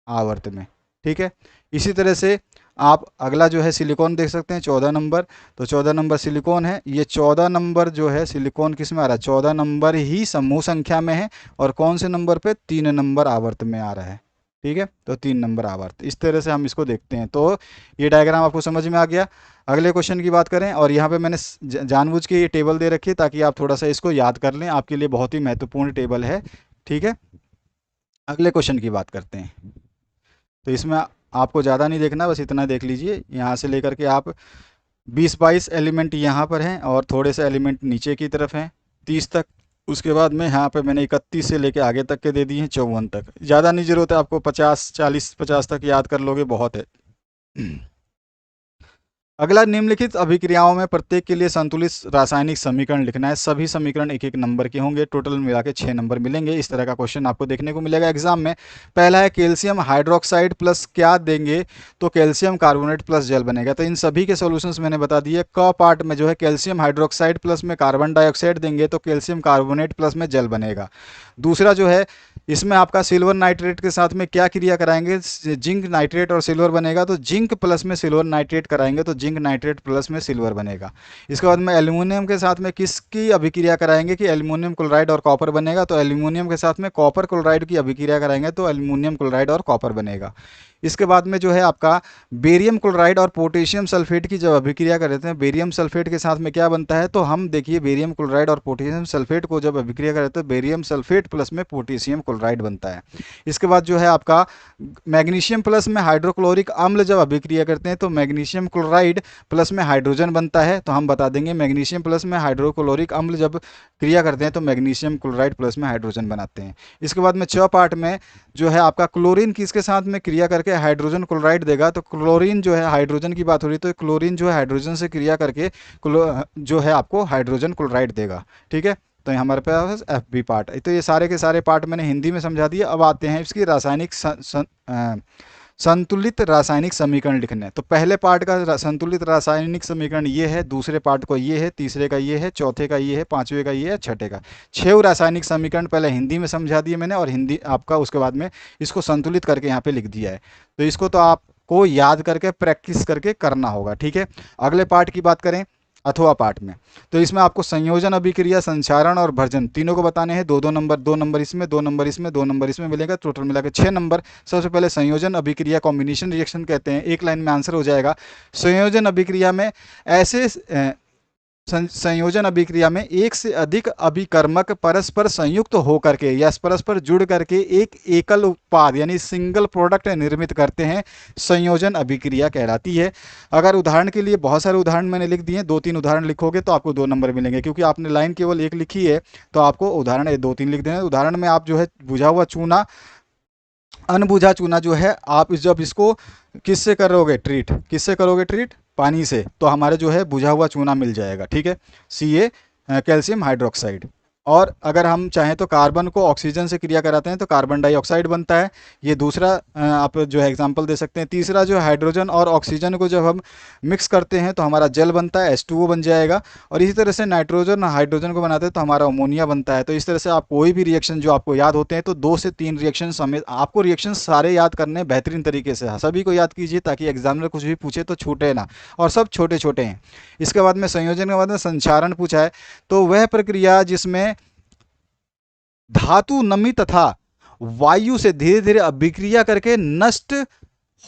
आवर्त में। ठीक है, इसी तरह से आप अगला जो है सिलिकॉन देख सकते हैं 14 नंबर, तो 14 नंबर सिलिकॉन है। ये 14 नंबर जो है सिलिकॉन किस में आ रहा है, 14 नंबर ही समूह संख्या में है, और कौन से नंबर पे, 3 नंबर आवर्त में आ रहा है। ठीक है, तो 3 नंबर आवर्त, इस तरह से हम इसको देखते हैं। तो ये डायग्राम आपको समझ में आ गया। अगले क्वेश्चन की बात करें, और यहाँ पे मैंने जानबूझ के ये टेबल दे रखी है ताकि आप थोड़ा सा इसको याद कर लें, आपके लिए बहुत ही महत्वपूर्ण टेबल है। ठीक है, अगले क्वेश्चन की बात करते हैं। तो इसमें आपको ज़्यादा नहीं देखना, बस इतना देख लीजिए, यहाँ से लेकर के आप 20-22 एलिमेंट यहाँ पर हैं, और थोड़े से एलिमेंट नीचे की तरफ हैं 30 तक। उसके बाद में यहाँ पे मैंने 31 से लेके आगे तक के दे दिए हैं 54 तक। ज़्यादा नहीं ज़रूरत है आपको, 50, 40, 50 तक याद कर लोगे बहुत है। अगला, निम्नलिखित अभिक्रियाओं में प्रत्येक के लिए संतुलित रासायनिक समीकरण लिखना है। सभी समीकरण एक एक नंबर के होंगे, टोटल मिला के 6 नंबर मिलेंगे। इस तरह का क्वेश्चन आपको देखने को मिलेगा एग्जाम में। पहला है कैल्शियम हाइड्रोक्साइड प्लस क्या देंगे तो कैल्शियम कार्बोनेट प्लस जल बनेगा। तो इन सभी के सॉल्यूशंस मैंने बता दिए। क पार्ट में जो है कैल्शियम हाइड्रोक्साइड प्लस में कार्बन डाइऑक्साइड देंगे तो कैल्शियम कार्बोनेट प्लस में जल बनेगा। दूसरा जो है, इसमें आपका सिल्वर नाइट्रेट के साथ में क्या क्रिया कराएंगे, जिंक नाइट्रेट और सिल्वर बनेगा, तो जिंक प्लस में सिल्वर नाइट्रेट कराएंगे तो जिंक नाइट्रेट प्लस में सिल्वर बनेगा। इसके बाद में एल्यूमिनियम के साथ में किसकी अभिक्रिया कराएंगे कि एल्यूमिनियम क्लोराइड और कॉपर बनेगा, तो एल्यूमिनियम के साथ में कॉपर क्लोराइड की अभिक्रिया कराएंगे तो एल्यूमिनियम क्लोराइड और कॉपर बनेगा। इसके बाद में जो है आपका बेरियम क्लोराइड और पोटेशियम सल्फेट की जब अभिक्रिया करते हैं, बेरियम सल्फेट के साथ में क्या बनता है, तो हम देखिए बेरियम क्लोराइड और पोटेशियम सल्फेट को जब अभिक्रिया करते हैं बेरियम सल्फेट प्लस में पोटेशियम क्लोराइड बनता है। इसके बाद जो है आपका मैग्नीशियम प्लस में हाइड्रोक्लोरिक अम्ल जब अभिक्रिया करते हैं तो मैग्नीशियम क्लोराइड प्लस में हाइड्रोजन बनता है, तो हम बता देंगे मैग्नीशियम प्लस में हाइड्रोक्लोरिक अम्ल जब क्रिया करते हैं तो मैग्नीशियम क्लोराइड प्लस में हाइड्रोजन बनाते हैं। इसके बाद में च पार्ट में जो है आपका क्लोरीन किसके साथ में क्रिया करके हाइड्रोजन क्लोराइड देगा, तो क्लोरीन जो है हाइड्रोजन की बात हो रही है तो क्लोरीन जो है हाइड्रोजन से क्रिया करके जो है आपको हाइड्रोजन क्लोराइड देगा। ठीक है, तो ये हमारे पास एफ बी पार्ट। तो ये सारे के सारे पार्ट मैंने हिंदी में समझा दिए। अब आते हैं इसकी रासायनिक संतुलित रासायनिक समीकरण लिखने। तो पहले पार्ट का संतुलित रासायनिक समीकरण ये है, दूसरे पार्ट को ये है, तीसरे का ये है, चौथे का ये है, पांचवे का ये है, छठे का। 6 रासायनिक समीकरण पहले हिंदी में समझा दिए मैंने और हिंदी आपका उसके बाद में इसको संतुलित करके यहाँ पे लिख दिया है। तो इसको तो आपको याद करके प्रैक्टिस करके करना होगा। ठीक है, अगले पार्ट की बात करें अथवा पार्ट में, तो इसमें आपको संयोजन अभिक्रिया संचारण और भर्जन तीनों को बताने हैं। 2 नंबर, 2 नंबर इसमें, 2 नंबर इसमें, 2 नंबर इसमें मिलेगा, टोटल मिला के 6 नंबर। सबसे पहले संयोजन अभिक्रिया कॉम्बिनेशन रिएक्शन कहते हैं, एक लाइन में आंसर हो जाएगा। संयोजन अभिक्रिया में ऐसे संयोजन अभिक्रिया में एक से अधिक अभिकर्मक परस्पर संयुक्त होकर के या परस्पर जुड़ करके एक एकल उत्पाद यानी सिंगल प्रोडक्ट निर्मित करते हैं, संयोजन अभिक्रिया कहलाती है। अगर उदाहरण के लिए बहुत सारे उदाहरण मैंने लिख दिए, 2-3 उदाहरण लिखोगे तो आपको 2 नंबर मिलेंगे, क्योंकि आपने लाइन केवल एक लिखी है तो आपको उदाहरण 2-3 लिख देना। उदाहरण में आप जो है बुझा हुआ चूना, अनबुझा चूना जो है आप जब इसको किससे करोगे ट्रीट, किससे करोगे ट्रीट, पानी से, तो हमारे जो है बुझा हुआ चूना मिल जाएगा। ठीक है, Ca कैल्शियम हाइड्रोक्साइड। और अगर हम चाहें तो कार्बन को ऑक्सीजन से क्रिया कराते हैं तो कार्बन डाइऑक्साइड बनता है। ये दूसरा आप जो है एग्जांपल दे सकते हैं। तीसरा जो हाइड्रोजन और ऑक्सीजन को जब हम मिक्स करते हैं तो हमारा जल बनता है, H2O बन जाएगा। और इसी तरह से नाइट्रोजन हाइड्रोजन को बनाते हैं तो हमारा अमोनिया बनता है। तो इस तरह से आप कोई भी रिएक्शन जो आपको याद होते हैं तो 2 से 3 रिएक्शन समेत आपको रिएक्शन सारे याद करने बेहतरीन तरीके से, सभी को याद कीजिए ताकि एग्जामिनर कुछ भी पूछे तो छूटे ना, और सब छोटे छोटे हैं। इसके बाद में संयोजन के बाद में संचारण पूछा है, तो वह प्रक्रिया जिसमें धातु नमी तथा वायु से धीरे धीरे अभिक्रिया करके नष्ट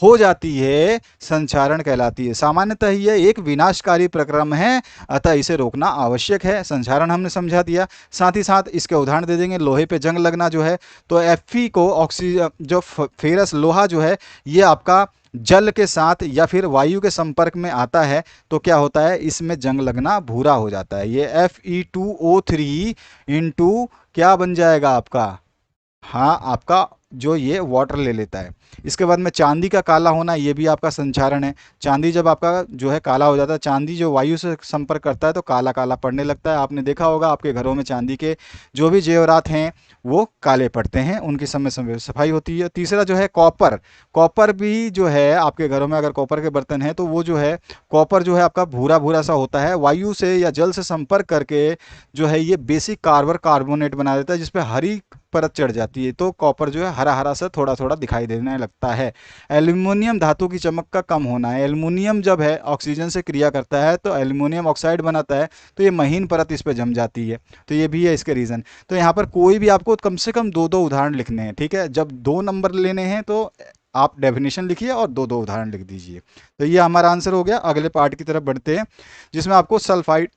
हो जाती है, संचारण कहलाती है। सामान्यतः यह एक विनाशकारी प्रक्रम है, अतः इसे रोकना आवश्यक है। संचारण हमने समझा दिया, साथ ही साथ इसके उदाहरण दे देंगे। लोहे पे जंग लगना जो है, तो Fe को ऑक्सीजन जो फेरस लोहा जो है ये आपका जल के साथ या फिर वायु के संपर्क में आता है तो क्या होता है, इसमें जंग लगना भूरा हो जाता है। ये Fe2O3 इंटू क्या बन जाएगा आपका, हाँ आपका जो ये वाटर ले लेता है। इसके बाद में चांदी का काला होना, ये भी आपका संचारण है। चांदी जब आपका जो है काला हो जाता है, चांदी जो वायु से संपर्क करता है तो काला काला पड़ने लगता है। आपने देखा होगा आपके घरों में चांदी के जो भी जेवरात हैं वो काले पड़ते हैं, उनकी समय समय सफाई होती है। तीसरा जो है कॉपर, कॉपर भी जो है आपके घरों में अगर कॉपर के बर्तन हैं तो वो जो है कॉपर जो है आपका भूरा भूरा सा होता है। वायु से या जल से संपर्क करके जो है ये बेसिक कार्बोनेट बना देता है, जिसपे हरी परत चढ़ जाती है तो कॉपर जो है हरा हरा सा थोड़ा थोड़ा दिखाई देने लगता है। एल्यूमिनियम धातु की चमक का कम होना है, एल्यूमिनियम जब है ऑक्सीजन से क्रिया करता है तो एल्यूमिनियम ऑक्साइड बनाता है तो ये महीन परत इस पे जम जाती है, तो ये भी है इसके रीज़न। तो यहाँ पर कोई भी आपको कम से कम 2-2 उदाहरण लिखने हैं। ठीक है, जब 2 नंबर लेने हैं तो आप डेफिनेशन लिखिए और 2-2 उदाहरण लिख दीजिए। तो ये हमारा आंसर हो गया। अगले पार्ट की तरफ बढ़ते हैं जिसमें आपको सल्फाइड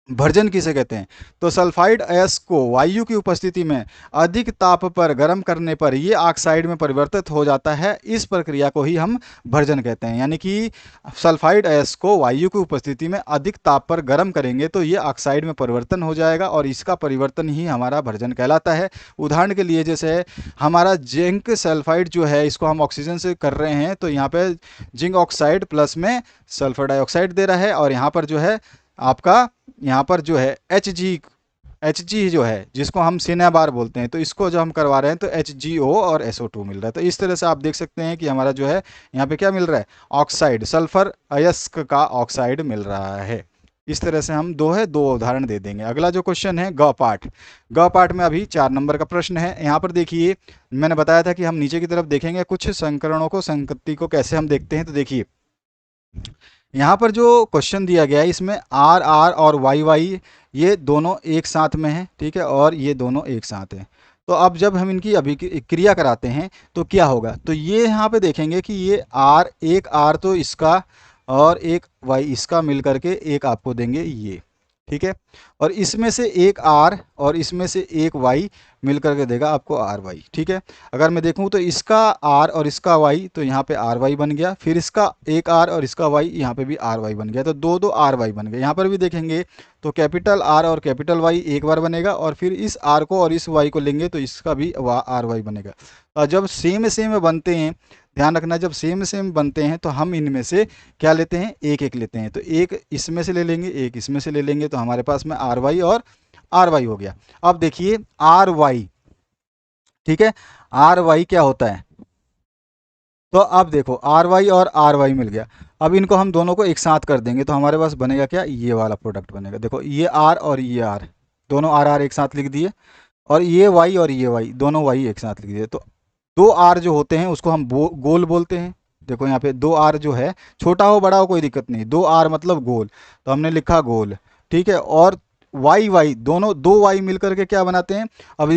भर्जन किसे कहते हैं, तो सल्फाइड अयस्क को वायु की उपस्थिति में अधिक ताप पर गर्म करने पर ये ऑक्साइड में परिवर्तित हो जाता है। इस प्रक्रिया को ही हम भर्जन कहते हैं। यानी कि सल्फाइड अयस्क को वायु की उपस्थिति में अधिक ताप पर गर्म करेंगे तो ये ऑक्साइड में परिवर्तन हो जाएगा और इसका परिवर्तन ही हमारा भर्जन कहलाता है। उदाहरण के लिए जैसे हमारा जिंक सल्फाइड जो है इसको हम ऑक्सीजन से कर रहे हैं तो यहाँ पे जिंक ऑक्साइड प्लस में सल्फर डाइऑक्साइड दे रहा है, और यहाँ पर जो है आपका यहाँ पर जो है Hg जो है जिसको हम सिनेबार बोलते हैं, तो इसको जो हम करवा रहे हैं तो HgO और SO2 मिल रहा है। तो इस तरह से आप देख सकते हैं कि हमारा जो है यहाँ पे क्या मिल रहा है, ऑक्साइड, सल्फर अयस्क का ऑक्साइड मिल रहा है। इस तरह से हम 2 उदाहरण दे देंगे। अगला जो क्वेश्चन है ग पार्ट में अभी 4 नंबर का प्रश्न है। यहाँ पर देखिए मैंने बताया था कि हम नीचे की तरफ देखेंगे कुछ संकरणों को, संगति को कैसे हम देखते हैं। तो देखिए यहाँ पर जो क्वेश्चन दिया गया है इसमें आर आर और वाई वाई ये दोनों एक साथ में है, ठीक है, और ये दोनों एक साथ हैं। तो अब जब हम इनकी अभिक्रिया कराते हैं तो क्या होगा, तो ये यहाँ पे देखेंगे कि ये आर, एक आर तो इसका और एक वाई इसका मिल करके एक आपको देंगे ये, ठीक है, और इसमें से एक आर और इसमें से एक वाई मिल करके देगा आपको आर वाई, ठीक है। अगर मैं देखूं तो इसका आर और इसका वाई तो यहाँ पे आर वाई बन गया, फिर इसका एक आर और इसका वाई यहाँ पे भी आर वाई बन गया, तो दो दो आर वाई बन गए। यहाँ पर भी देखेंगे तो कैपिटल आर और कैपिटल वाई एक बार बनेगा, और फिर इस आर को और इस वाई को लेंगे तो इसका भी आर वाई बनेगा। और जब सेम सेम बनते हैं, ध्यान रखना, जब सेम सेम बनते हैं तो हम इनमें से क्या लेते हैं, एक एक लेते हैं। तो एक इसमें से ले लेंगे, एक इसमें से ले लेंगे, तो हमारे पास में आर वाई और आर वाई हो गया। अब देखिए आर वाई, ठीक है, आर वाई क्या होता है, तो अब देखो आर वाई और आर वाई मिल गया। अब इनको हम दोनों को एक साथ कर देंगे तो हमारे पास बनेगा क्या, ये वाला प्रोडक्ट बनेगा। देखो ये आर और ये आर, दोनों आर आर एक साथ लिख दिए, और ये वाई और ये वाई दोनों वाई एक साथ लिख दिए। तो दो आर जो होते हैं उसको हम गोल बोलते हैं। देखो यहाँ पे दो आर जो है, छोटा हो बड़ा हो कोई दिक्कत नहीं, दो आर मतलब गोल, तो हमने लिखा गोल, ठीक है। और वाई वाई दोनों, दो वाई मिलकर के क्या बनाते हैं। अब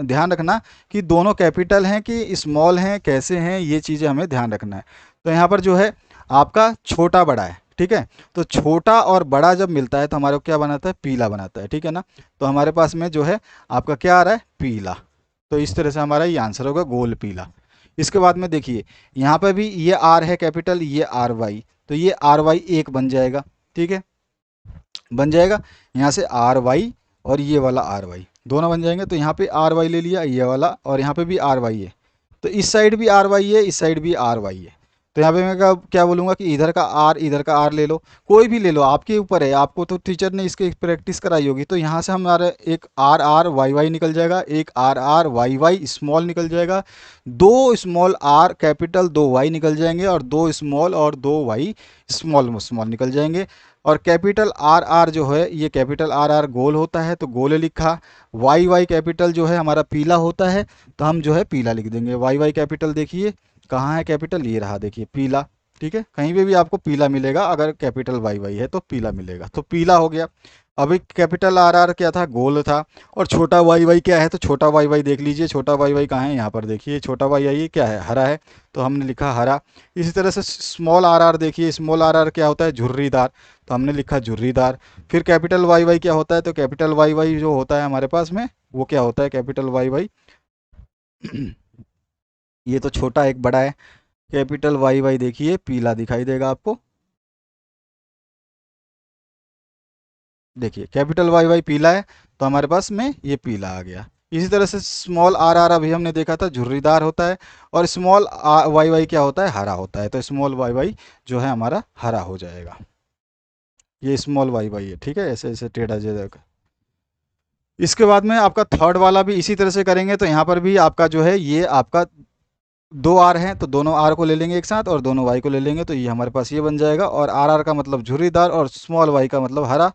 ध्यान रखना कि दोनों कैपिटल हैं कि स्मॉल हैं, कैसे हैं, ये चीज़ें हमें ध्यान रखना है। तो यहाँ पर जो है आपका छोटा बड़ा है, ठीक है, तो छोटा और बड़ा जब मिलता है तो हमारे को क्या बनाता है, पीला बनाता है, ठीक है ना। तो हमारे पास में जो है आपका क्या आ रहा है, पीला। तो इस तरह से हमारा ये आंसर होगा, गोल पीला। इसके बाद में देखिए यहाँ पर भी ये आर है कैपिटल, ये आर वाई, तो ये आर वाई एक बन जाएगा, ठीक है, बन जाएगा। यहाँ से आर वाई और ये वाला आर वाई दोनों बन जाएंगे। तो यहाँ पे आर वाई ले लिया ये वाला, और यहाँ पे भी आर वाई है, तो इस साइड भी आर वाई है, इस साइड भी आर वाई है। तो यहाँ पे मैं क्या बोलूँगा कि इधर का आर इधर का आर ले लो, कोई भी ले लो, आपके ऊपर है, आपको तो टीचर ने इसकी प्रैक्टिस कराई होगी। तो यहाँ से हमारा एक आर आर वाई वाई निकल जाएगा, एक R R Y Y small निकल जाएगा, दो स्मॉल आर कैपिटल, दो वाई निकल जाएंगे, और दो स्मॉल और दो वाई स्मॉल स्मॉल निकल जाएंगे। और कैपिटल आर आर जो है ये कैपिटल आर आर गोल होता है तो गोल लिखा, वाई वाई कैपिटल जो है हमारा पीला होता है तो हम जो है पीला लिख देंगे। वाई वाई कैपिटल देखिए कहाँ है कैपिटल, ये रहा देखिए पीला, ठीक है, कहीं पे भी आपको पीला मिलेगा, अगर कैपिटल वाई वाई है तो पीला मिलेगा, तो पीला हो गया। अभी कैपिटल आर आर क्या था, गोल था, और छोटा वाई वाई क्या है, तो छोटा वाई वाई देख लीजिए, छोटा वाई वाई कहाँ है, यहाँ पर देखिए छोटा वाई वाई क्या है, हरा है, तो हमने लिखा हरा। इसी तरह से स्मॉल आर आर देखिए, स्मॉल आर आर क्या होता है, झुर्रीदार, तो हमने लिखा झुर्रीदार। फिर कैपिटल वाई वाई क्या होता है, तो कैपिटल वाई वाई जो होता है हमारे पास में वो क्या होता है, कैपिटल वाई वाई ये तो छोटा एक बड़ा है, कैपिटल वाई वाई देखिए पीला दिखाई देगा आपको, देखिए कैपिटल वाई वाई पीला है, तो हमारे पास में ये पीला आ गया। इसी तरह से स्मॉल आर आर अभी हमने देखा था झुर्रीदार होता है, और स्मॉल वाई वाई क्या होता है, हरा होता है, तो स्मॉल वाई वाई जो है हमारा हरा हो जाएगा। ये स्मॉल वाई वाई है, ठीक है, ऐसे ऐसे टेढ़ा जाएगा। इसके बाद में आपका थर्ड वाला भी इसी तरह से करेंगे, तो यहाँ पर भी आपका जो है ये आपका दो आर हैं तो दोनों आर को ले लेंगे एक साथ, और दोनों वाई को ले लेंगे, तो ये हमारे पास ये बन जाएगा। और आर आर का मतलब झुर्रीदार और स्मॉल वाई का मतलब हरा।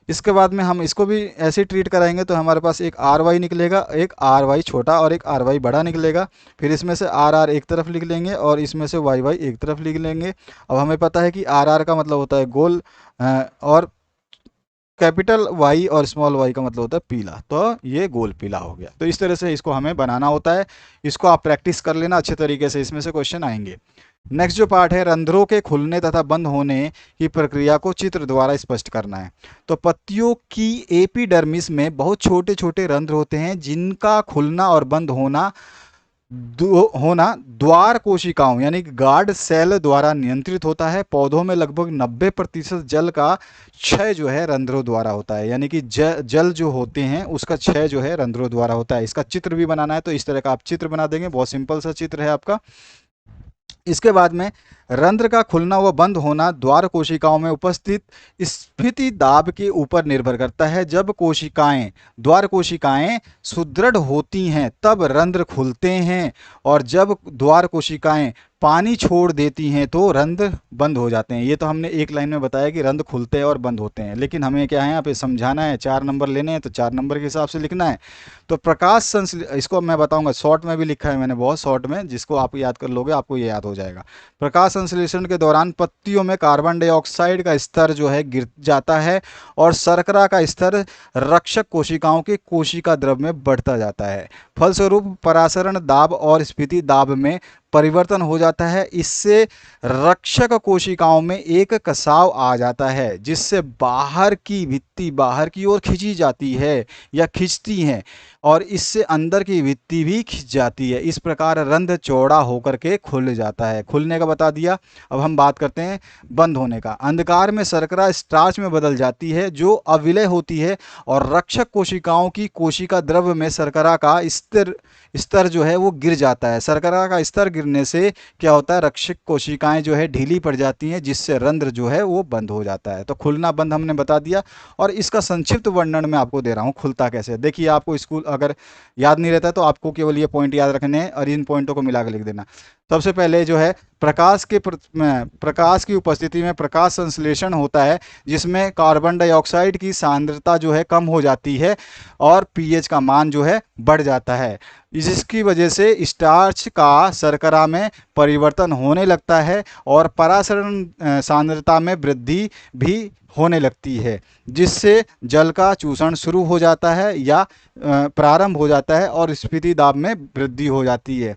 इसके बाद में हम इसको भी ऐसे ट्रीट कराएंगे, तो हमारे पास एक आर वाई निकलेगा, एक आर वाई छोटा और एक आर वाई बड़ा निकलेगा। फिर इसमें से आर आर एक तरफ लिख लेंगे और इसमें से वाई वाई एक तरफ लिख लेंगे। अब हमें पता है कि आर आर का मतलब होता है गोल, और कैपिटल वाई और स्मॉल वाई का मतलब होता है पीला, तो ये गोल पीला हो गया। तो इस तरह से इसको हमें बनाना होता है, इसको आप प्रैक्टिस कर लेना अच्छे तरीके से, इसमें से क्वेश्चन आएंगे। नेक्स्ट जो पार्ट है, रंध्रों के खुलने तथा बंद होने की प्रक्रिया को चित्र द्वारा स्पष्ट करना है। तो पत्तियों की एपिडर्मिस में बहुत छोटे छोटे रंध्र होते हैं जिनका खुलना और बंद होना द्वार कोशिकाओं यानी गार्ड सेल द्वारा नियंत्रित होता है। पौधों में लगभग 90% जल का क्षय जो है रंध्रों द्वारा होता है, यानी कि जल जो होते हैं उसका क्षय जो है रंध्रों द्वारा होता है। इसका चित्र भी बनाना है, तो इस तरह का आप चित्र बना देंगे, बहुत सिंपल सा चित्र है आपका। इसके बाद में रंध्र का खुलना व बंद होना द्वार कोशिकाओं में उपस्थित स्फीति दाब के ऊपर निर्भर करता है। जब कोशिकाएं, द्वार कोशिकाएं सुदृढ़ होती हैं तब रंध्र खुलते हैं, और जब द्वार कोशिकाएं पानी छोड़ देती हैं तो रंध्र बंद हो जाते हैं। ये तो हमने एक लाइन में बताया कि रंध्र खुलते हैं और बंद होते हैं, लेकिन हमें क्या है यहाँ पे समझाना है, 4 नंबर लेने हैं तो 4 नंबर के हिसाब से लिखना है। तो प्रकाश संश्लेषण, इसको मैं बताऊंगा, शॉर्ट में भी लिखा है मैंने, बहुत शॉर्ट में, जिसको आप याद कर लोगे आपको ये याद हो जाएगा। प्रकाश संश्लेषण के दौरान पत्तियों में कार्बन डाइऑक्साइड का स्तर जो है गिर जाता है और शर्करा का स्तर रक्षक कोशिकाओं के कोशिका द्रव में बढ़ता जाता है। फलस्वरूप परासरण दाब और स्फीति दाब में परिवर्तन हो जाता है। इससे रक्षक कोशिकाओं में एक कसाव आ जाता है, जिससे बाहर की भित्ति बाहर की ओर खींची जाती है या खींचती हैं, और इससे अंदर की भित्ति भी खिंच जाती है। इस प्रकार रंध्र चौड़ा होकर के खुल जाता है। खुलने का बता दिया। अब हम बात करते हैं बंद होने का। अंधकार में शर्करा स्टार्च में बदल जाती है, जो अविलय होती है, और रक्षक कोशिकाओं की कोशिका द्रव में शर्करा का स्तर जो है वो गिर जाता है। शर्करा का स्तर गिरने से क्या होता है, रक्षक कोशिकाएं जो है ढीली पड़ जाती हैं, जिससे रंध्र जो है वो बंद हो जाता है। तो खुलना बंद हमने बता दिया, और इसका संक्षिप्त वर्णन मैं आपको दे रहा हूँ खुलता कैसे। देखिए, आपको स्कूल अगर याद नहीं रहता तो आपको केवल ये पॉइंट याद रखने हैं और इन पॉइंटों को मिला के लिख देना। सबसे पहले जो है प्रकाश की उपस्थिति में प्रकाश संश्लेषण होता है, जिसमें कार्बन डाइऑक्साइड की सांद्रता जो है कम हो जाती है और पीएच का मान जो है बढ़ जाता है, जिसकी वजह से स्टार्च का शर्करा में परिवर्तन होने लगता है और परासरण सांद्रता में वृद्धि भी होने लगती है, जिससे जल का चूषण शुरू हो जाता है या प्रारंभ हो जाता है और स्फीति दाब में वृद्धि हो जाती है,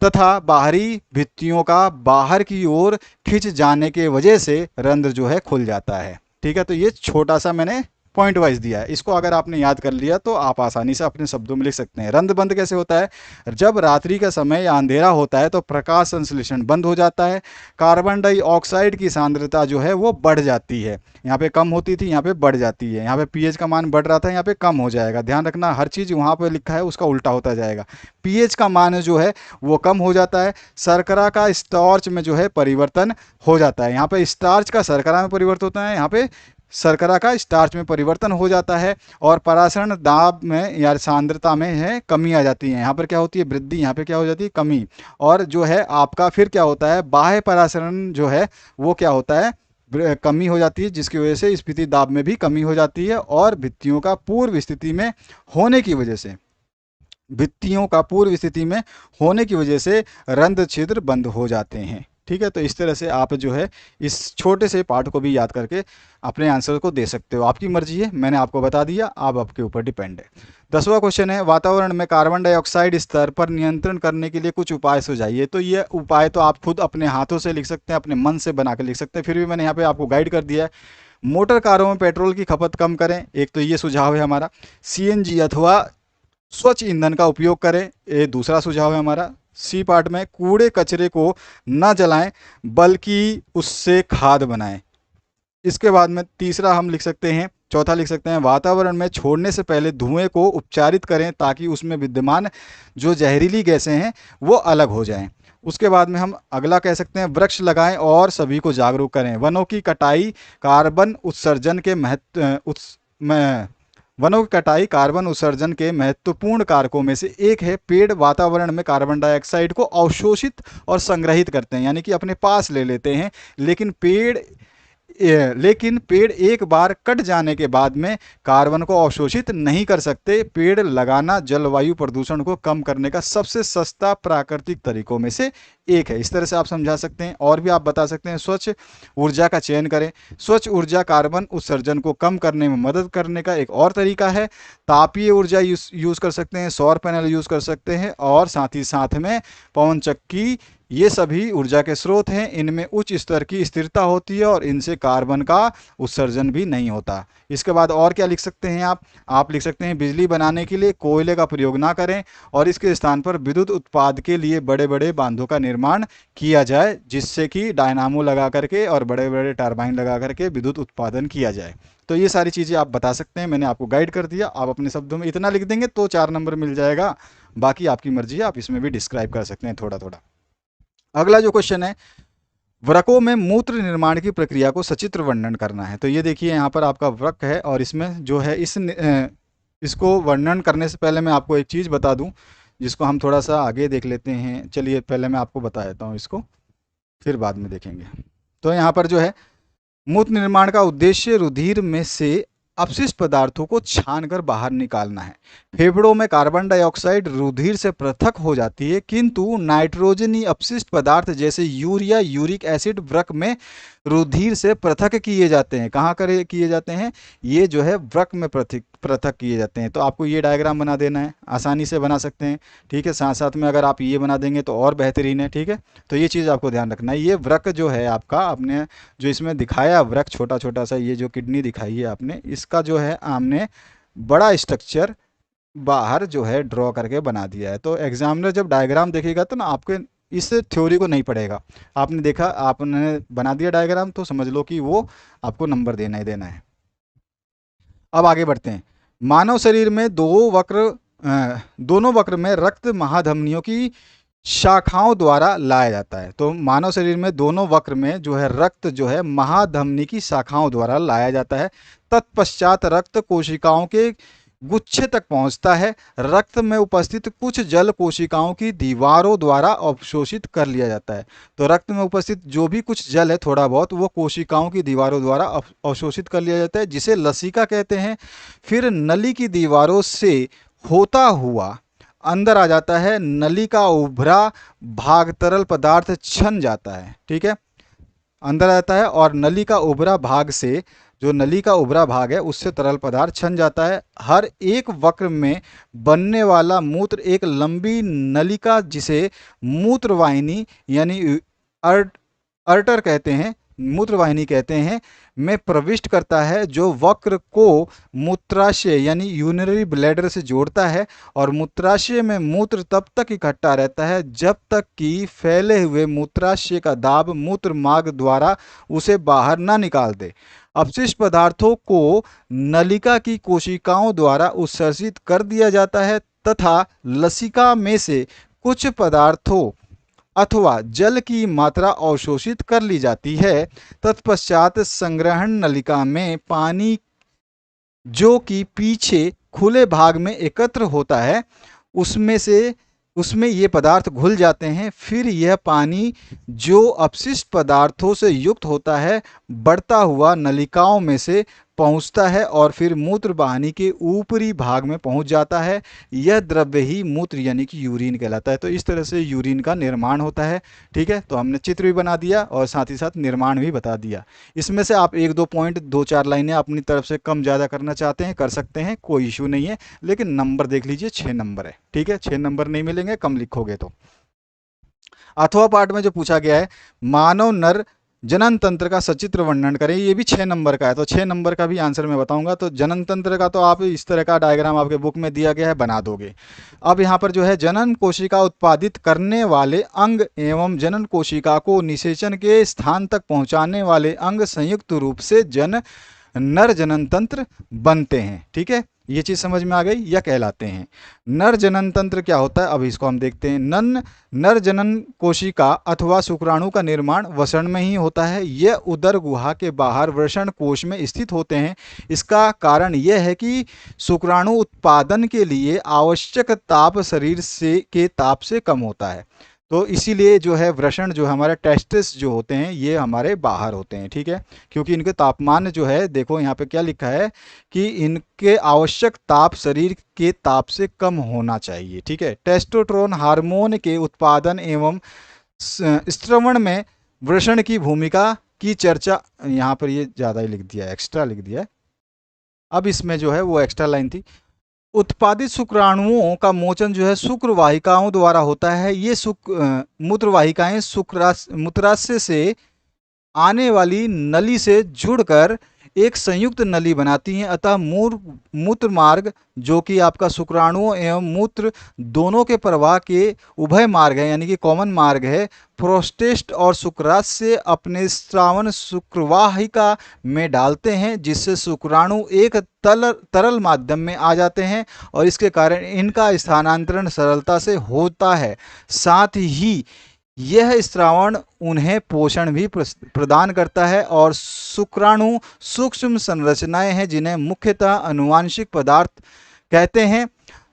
तथा बाहरी भित्तियों का बाहर की ओर खिंच जाने के वजह से रंध्र जो है खुल जाता है। ठीक है, तो ये छोटा सा मैंने पॉइंट वाइज दिया है। इसको अगर आपने याद कर लिया तो आप आसानी से अपने शब्दों में लिख सकते हैं। रंध्र बंद कैसे होता है, जब रात्रि का समय या अंधेरा होता है तो प्रकाश संश्लेषण बंद हो जाता है, कार्बन डाइऑक्साइड की सांद्रता जो है वो बढ़ जाती है। यहाँ पे कम होती थी, यहाँ पे बढ़ जाती है। यहाँ पे पीएच का मान बढ़ रहा था, यहाँ पे कम हो जाएगा। ध्यान रखना, हर चीज़ वहाँ पे लिखा है उसका उल्टा होता जाएगा। पीएच का मान जो है वो कम हो जाता है। शर्करा का स्टार्च में जो है परिवर्तन हो जाता है। यहाँ पे स्टार्च का शर्करा में परिवर्तन होता है, यहाँ पे शर्करा का स्टार्च में परिवर्तन हो जाता है, और परासरण दाब में या सांद्रता में है कमी आ जाती है। यहाँ पर क्या होती है, वृद्धि, यहाँ पे क्या हो जाती है, कमी। और जो है आपका फिर क्या होता है, बाह्य परासरण जो है वो क्या होता है, कमी हो जाती है, जिसकी वजह से स्फीति दाब में भी कमी हो जाती है, और भित्तियों का पूर्व स्थिति में होने की वजह से रंध्र छिद्र बंद हो जाते हैं। ठीक है, तो इस तरह से आप जो है इस छोटे से पार्ट को भी याद करके अपने आंसर को दे सकते हो। आपकी मर्जी है, मैंने आपको बता दिया, अब आपके ऊपर डिपेंड है। 10वां क्वेश्चन है, वातावरण में कार्बन डाइऑक्साइड स्तर पर नियंत्रण करने के लिए कुछ उपाय सुझाइए। तो ये उपाय तो आप खुद अपने हाथों से लिख सकते हैं, अपने मन से बना के लिख सकते हैं, फिर भी मैंने यहाँ पे आपको गाइड कर दिया है। मोटर कारों में पेट्रोल की खपत कम करें, एक तो ये सुझाव है हमारा। सीएनजी अथवा स्वच्छ ईंधन का उपयोग करें, ये दूसरा सुझाव है हमारा। सी पार्ट में कूड़े कचरे को न जलाएं बल्कि उससे खाद बनाएं। इसके बाद में तीसरा हम लिख सकते हैं, चौथा लिख सकते हैं, वातावरण में छोड़ने से पहले धुएं को उपचारित करें ताकि उसमें विद्यमान जो जहरीली गैसें हैं वो अलग हो जाएं। उसके बाद में हम अगला कह सकते हैं, वृक्ष लगाएं और सभी को जागरूक करें। वनों की कटाई कार्बन उत्सर्जन के महत्वपूर्ण कारकों में से एक है। पेड़ वातावरण में कार्बन डाइऑक्साइड को अवशोषित और संग्रहित करते हैं, यानी कि अपने पास ले लेते हैं, लेकिन पेड़ एक बार कट जाने के बाद में कार्बन को अवशोषित नहीं कर सकते। पेड़ लगाना जलवायु प्रदूषण को कम करने का सबसे सस्ता प्राकृतिक तरीकों में से एक है। इस तरह से आप समझा सकते हैं। और भी आप बता सकते हैं, स्वच्छ ऊर्जा का चयन करें। स्वच्छ ऊर्जा कार्बन उत्सर्जन को कम करने में मदद करने का एक और तरीका है। तापीय ऊर्जा यूज़ कर सकते हैं, सौर पैनल यूज़ कर सकते हैं, और साथ ही साथ में पवन चक्की, ये सभी ऊर्जा के स्रोत हैं। इनमें उच्च स्तर की स्थिरता होती है और इनसे कार्बन का उत्सर्जन भी नहीं होता। इसके बाद और क्या लिख सकते हैं आप लिख सकते हैं, बिजली बनाने के लिए कोयले का प्रयोग ना करें और इसके स्थान पर विद्युत उत्पाद के लिए बड़े बड़े बांधों का निर्माण किया जाए, जिससे कि डायनामो लगा करके और बड़े बड़े टरबाइन लगा करके विद्युत उत्पादन किया जाए। तो ये सारी चीज़ें आप बता सकते हैं, मैंने आपको गाइड कर दिया। आप अपने शब्दों में इतना लिख देंगे तो 4 नंबर मिल जाएगा, बाकी आपकी मर्जी है, आप इसमें भी डिस्क्राइब कर सकते हैं थोड़ा थोड़ा। अगला जो क्वेश्चन है, वृक्कों में मूत्र निर्माण की प्रक्रिया को सचित्र वर्णन करना है। तो ये देखिए, यहाँ पर आपका वृक्क है और इसमें जो है इसको वर्णन करने से पहले मैं आपको एक चीज़ बता दूं, जिसको हम थोड़ा सा आगे देख लेते हैं। चलिए पहले मैं आपको बता देता हूँ इसको, फिर बाद में देखेंगे। तो यहाँ पर जो है, मूत्र निर्माण का उद्देश्य रुधिर में से अपशिष्ट पदार्थों को छानकर बाहर निकालना है। फेफड़ों में कार्बन डाइऑक्साइड रुधिर से पृथक हो जाती है, किंतु नाइट्रोजनी अपशिष्ट पदार्थ जैसे यूरिया, यूरिक एसिड वृक्क में रुधिर से पृथक किए जाते हैं। कहाँ करे किए जाते हैं? ये जो है वृक्क में पृथक किए जाते हैं। तो आपको ये डायग्राम बना देना है, आसानी से बना सकते हैं, ठीक है। साथ साथ में अगर आप ये बना देंगे तो और बेहतरीन है, ठीक है। तो ये चीज़ आपको ध्यान रखना है। ये वृक्क जो है आपका, आपने जो इसमें दिखाया वृक्क छोटा छोटा सा, ये जो किडनी दिखाई है आपने, इसका जो है हमने बड़ा स्ट्रक्चर बाहर जो है ड्रॉ करके बना दिया है। तो एग्जामिनर जब डायग्राम देखेगा तो ना आपके इस थ्योरी को नहीं पढ़ेगा। आपने देखा, आपने बना दिया डायग्राम, तो समझ लो कि वो आपको नंबर देना ही देना है। अब आगे बढ़ते हैं। मानव शरीर में दोनों वक्र में रक्त महाधमनियों की शाखाओं द्वारा लाया जाता है। तो मानव शरीर में दोनों वक्र में जो है रक्त जो है महाधमनी की शाखाओं द्वारा लाया जाता है। तत्पश्चात रक्त कोशिकाओं के गुच्छे तक पहुंचता है। रक्त में उपस्थित कुछ जल कोशिकाओं की दीवारों द्वारा अवशोषित कर लिया जाता है। तो रक्त में उपस्थित जो भी कुछ जल है थोड़ा बहुत, वो कोशिकाओं की दीवारों द्वारा अवशोषित कर लिया जाता है, जिसे लसिका कहते हैं। फिर नली की दीवारों से होता हुआ अंदर आ जाता है। नली का उभरा भाग तरल पदार्थ छन जाता है, ठीक है, अंदर आता है, और नली का उभरा भाग से, जो नली का उभरा भाग है उससे तरल पदार्थ छन जाता है। हर एक वक्र में बनने वाला मूत्र एक लंबी नलिका, जिसे मूत्रवाहिनी यानी अर्टर कहते हैं, मूत्रवाहिनी कहते हैं, में प्रविष्ट करता है, जो वक्र को मूत्राशय यानी यूरिनरी ब्लैडर से जोड़ता है। और मूत्राशय में मूत्र तब तक इकट्ठा रहता है जब तक कि फैले हुए मूत्राशय का दाब मूत्र मार्ग द्वारा उसे बाहर ना निकाल दे। अपशिष्ट पदार्थों को नलिका की कोशिकाओं द्वारा उत्सर्जित कर दिया जाता है तथा लसिका में से कुछ पदार्थों अथवा जल की मात्रा अवशोषित कर ली जाती है। तत्पश्चात संग्रहण नलिका में पानी, जो कि पीछे खुले भाग में एकत्र होता है, उसमें ये पदार्थ घुल जाते हैं। फिर यह पानी, जो अपशिष्ट पदार्थों से युक्त होता है, बढ़ता हुआ नलिकाओं में से पहुंचता है और फिर मूत्र वाहिनी के ऊपरी भाग में पहुंच जाता है। यह द्रव्य ही मूत्र यानी कि यूरिन कहलाता है। तो इस तरह से यूरिन का निर्माण होता है, ठीक है। तो हमने चित्र भी बना दिया और साथ ही साथ निर्माण भी बता दिया। इसमें से आप 1-2 पॉइंट, 2-4 लाइनें अपनी तरफ से कम ज़्यादा करना चाहते हैं कर सकते हैं, कोई इशू नहीं है। लेकिन नंबर देख लीजिए, 6 नंबर है, ठीक है। 6 नंबर नहीं मिलेंगे कम लिखोगे तो। अथवा पार्ट में जो पूछा गया है, मानव नर जनन तंत्र का सचित्र वर्णन करें, ये भी 6 नंबर का है। तो 6 नंबर का भी आंसर मैं बताऊंगा। तो जनन तंत्र का तो आप इस तरह का डायग्राम आपके बुक में दिया गया है, बना दोगे। अब यहाँ पर जो है जनन कोशिका उत्पादित करने वाले अंग एवं जनन कोशिका को निषेचन के स्थान तक पहुँचाने वाले अंग संयुक्त रूप से नर जनन तंत्र बनते हैं, ठीक है। ये चीज़ समझ में आ गई, या कहलाते हैं। नर जनन तंत्र क्या होता है, अब इसको हम देखते हैं। नर जनन कोशिका अथवा शुक्राणु का निर्माण वसण में ही होता है। यह उदर गुहा के बाहर वृषण कोश में स्थित होते हैं। इसका कारण यह है कि शुक्राणु उत्पादन के लिए आवश्यक ताप शरीर के ताप से कम होता है। तो इसीलिए जो है वृषण जो है हमारे टेस्टिस जो होते हैं, ये हमारे बाहर होते हैं, ठीक है। क्योंकि इनके तापमान जो है, देखो यहाँ पे क्या लिखा है कि इनके आवश्यक ताप शरीर के ताप से कम होना चाहिए, ठीक है। टेस्टोस्टेरोन हार्मोन के उत्पादन एवं स्त्रवण में वृषण की भूमिका की चर्चा, यहाँ पर ये ज़्यादा ही लिख दिया है, एक्स्ट्रा लिख दिया है। अब इसमें जो है वो एक्स्ट्रा लाइन थी। उत्पादित शुक्राणुओं का मोचन जो है शुक्र वाहिकाओं द्वारा होता है। ये मूत्र वाहिकाएं मूत्राशय से आने वाली नली से जुड़कर एक संयुक्त नली बनाती हैं। अतः मूत्र मार्ग, जो कि आपका शुक्राणुओं एवं मूत्र दोनों के प्रवाह के उभय मार्ग है, यानी कि कॉमन मार्ग है, प्रोस्टेट और शुक्राशय अपने स्रावन शुक्रवाहिका में डालते हैं, जिससे शुक्राणु एक तरल माध्यम में आ जाते हैं और इसके कारण इनका स्थानांतरण सरलता से होता है। साथ ही यह स्रावण उन्हें पोषण भी प्रदान करता है। और शुक्राणु सूक्ष्म संरचनाएं हैं जिन्हें मुख्यतः आनुवांशिक पदार्थ कहते हैं,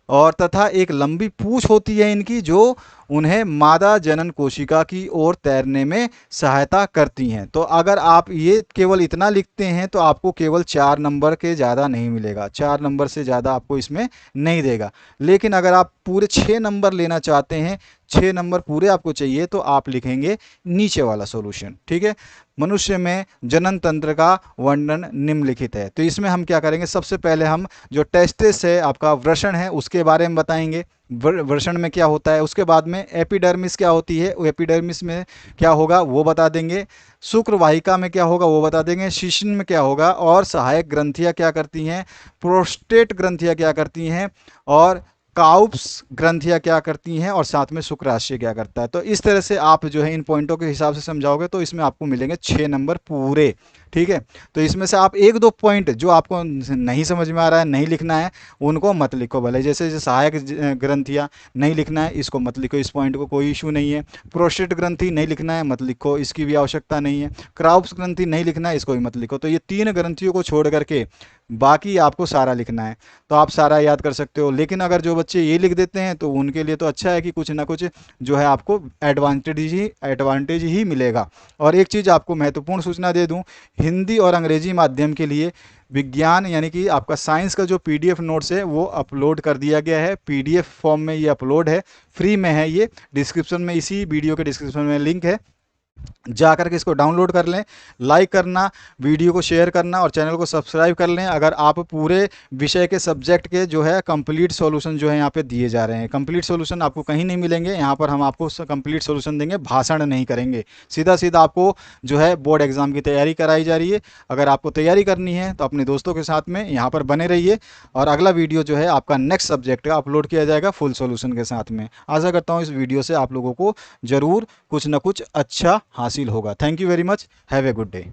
और तथा एक लंबी पूंछ होती है इनकी, जो उन्हें मादा जनन कोशिका की ओर तैरने में सहायता करती हैं। तो अगर आप ये केवल इतना लिखते हैं तो आपको केवल 4 नंबर के ज़्यादा नहीं मिलेगा, 4 नंबर से ज़्यादा आपको इसमें नहीं देगा। लेकिन अगर आप पूरे 6 नंबर लेना चाहते हैं, 6 नंबर पूरे आपको चाहिए, तो आप लिखेंगे नीचे वाला सॉल्यूशन। ठीक है। मनुष्य में जनन तंत्र का वर्णन निम्नलिखित है। तो इसमें हम क्या करेंगे, सबसे पहले हम जो टेस्टिस है, आपका वृषण है, उसके बारे में बताएंगे, वृषण में क्या होता है। उसके बाद में एपिडर्मिस क्या होती है, एपिडर्मिस में क्या होगा वो बता देंगे। शुक्र वाहिका में क्या होगा वो बता देंगे। शिश्न में क्या होगा, और सहायक ग्रंथियां क्या करती हैं, प्रोस्टेट ग्रंथियां क्या करती हैं, और काउप्स ग्रंथियां क्या करती हैं, और साथ में शुक्राशय क्या करता है। तो इस तरह से आप जो है इन पॉइंटों के हिसाब से समझाओगे तो इसमें आपको मिलेंगे 6 नंबर पूरे। ठीक है। तो इसमें से आप 1-2 पॉइंट जो आपको नहीं समझ में आ रहा है, नहीं लिखना है, उनको मत लिखो। भले जैसे सहायक ग्रंथियां नहीं लिखना है, इसको मत लिखो, इस पॉइंट को कोई इशू नहीं है। प्रोस्टेट ग्रंथि नहीं लिखना है, मत लिखो, इसकी भी आवश्यकता नहीं है। क्राउप्स ग्रंथि नहीं लिखना है, इसको भी मत लिखो। तो ये 3 ग्रंथियों को छोड़ करके बाकी आपको सारा लिखना है, तो आप सारा याद कर सकते हो। लेकिन अगर जो बच्चे ये लिख देते हैं तो उनके लिए तो अच्छा है कि कुछ ना कुछ जो है आपको एडवांटेज ही मिलेगा। और एक चीज़ आपको महत्वपूर्ण सूचना दे दूं, हिंदी और अंग्रेजी माध्यम के लिए विज्ञान यानी कि आपका साइंस का जो पीडीएफ नोट्स है वो अपलोड कर दिया गया है। पीडीएफ फॉर्म में ये अपलोड है, फ्री में है ये। डिस्क्रिप्शन में, इसी वीडियो के डिस्क्रिप्शन में लिंक है, जा करके इसको डाउनलोड कर लें। लाइक करना, वीडियो को शेयर करना और चैनल को सब्सक्राइब कर लें। अगर आप पूरे विषय के सब्जेक्ट के जो है कंप्लीट सॉल्यूशन जो है यहाँ पे दिए जा रहे हैं, कंप्लीट सॉल्यूशन आपको कहीं नहीं मिलेंगे। यहाँ पर हम आपको कंप्लीट सॉल्यूशन देंगे, भाषण नहीं करेंगे। सीधा सीधा आपको जो है बोर्ड एग्जाम की तैयारी कराई जा रही है। अगर आपको तैयारी करनी है तो अपने दोस्तों के साथ में यहाँ पर बने रहिए, और अगला वीडियो जो है आपका नेक्स्ट सब्जेक्ट का अपलोड किया जाएगा फुल सॉल्यूशन के साथ में। आशा करता हूँ इस वीडियो से आप लोगों को ज़रूर कुछ ना कुछ अच्छा हासिल होगा। Thank you very much. Have a good day.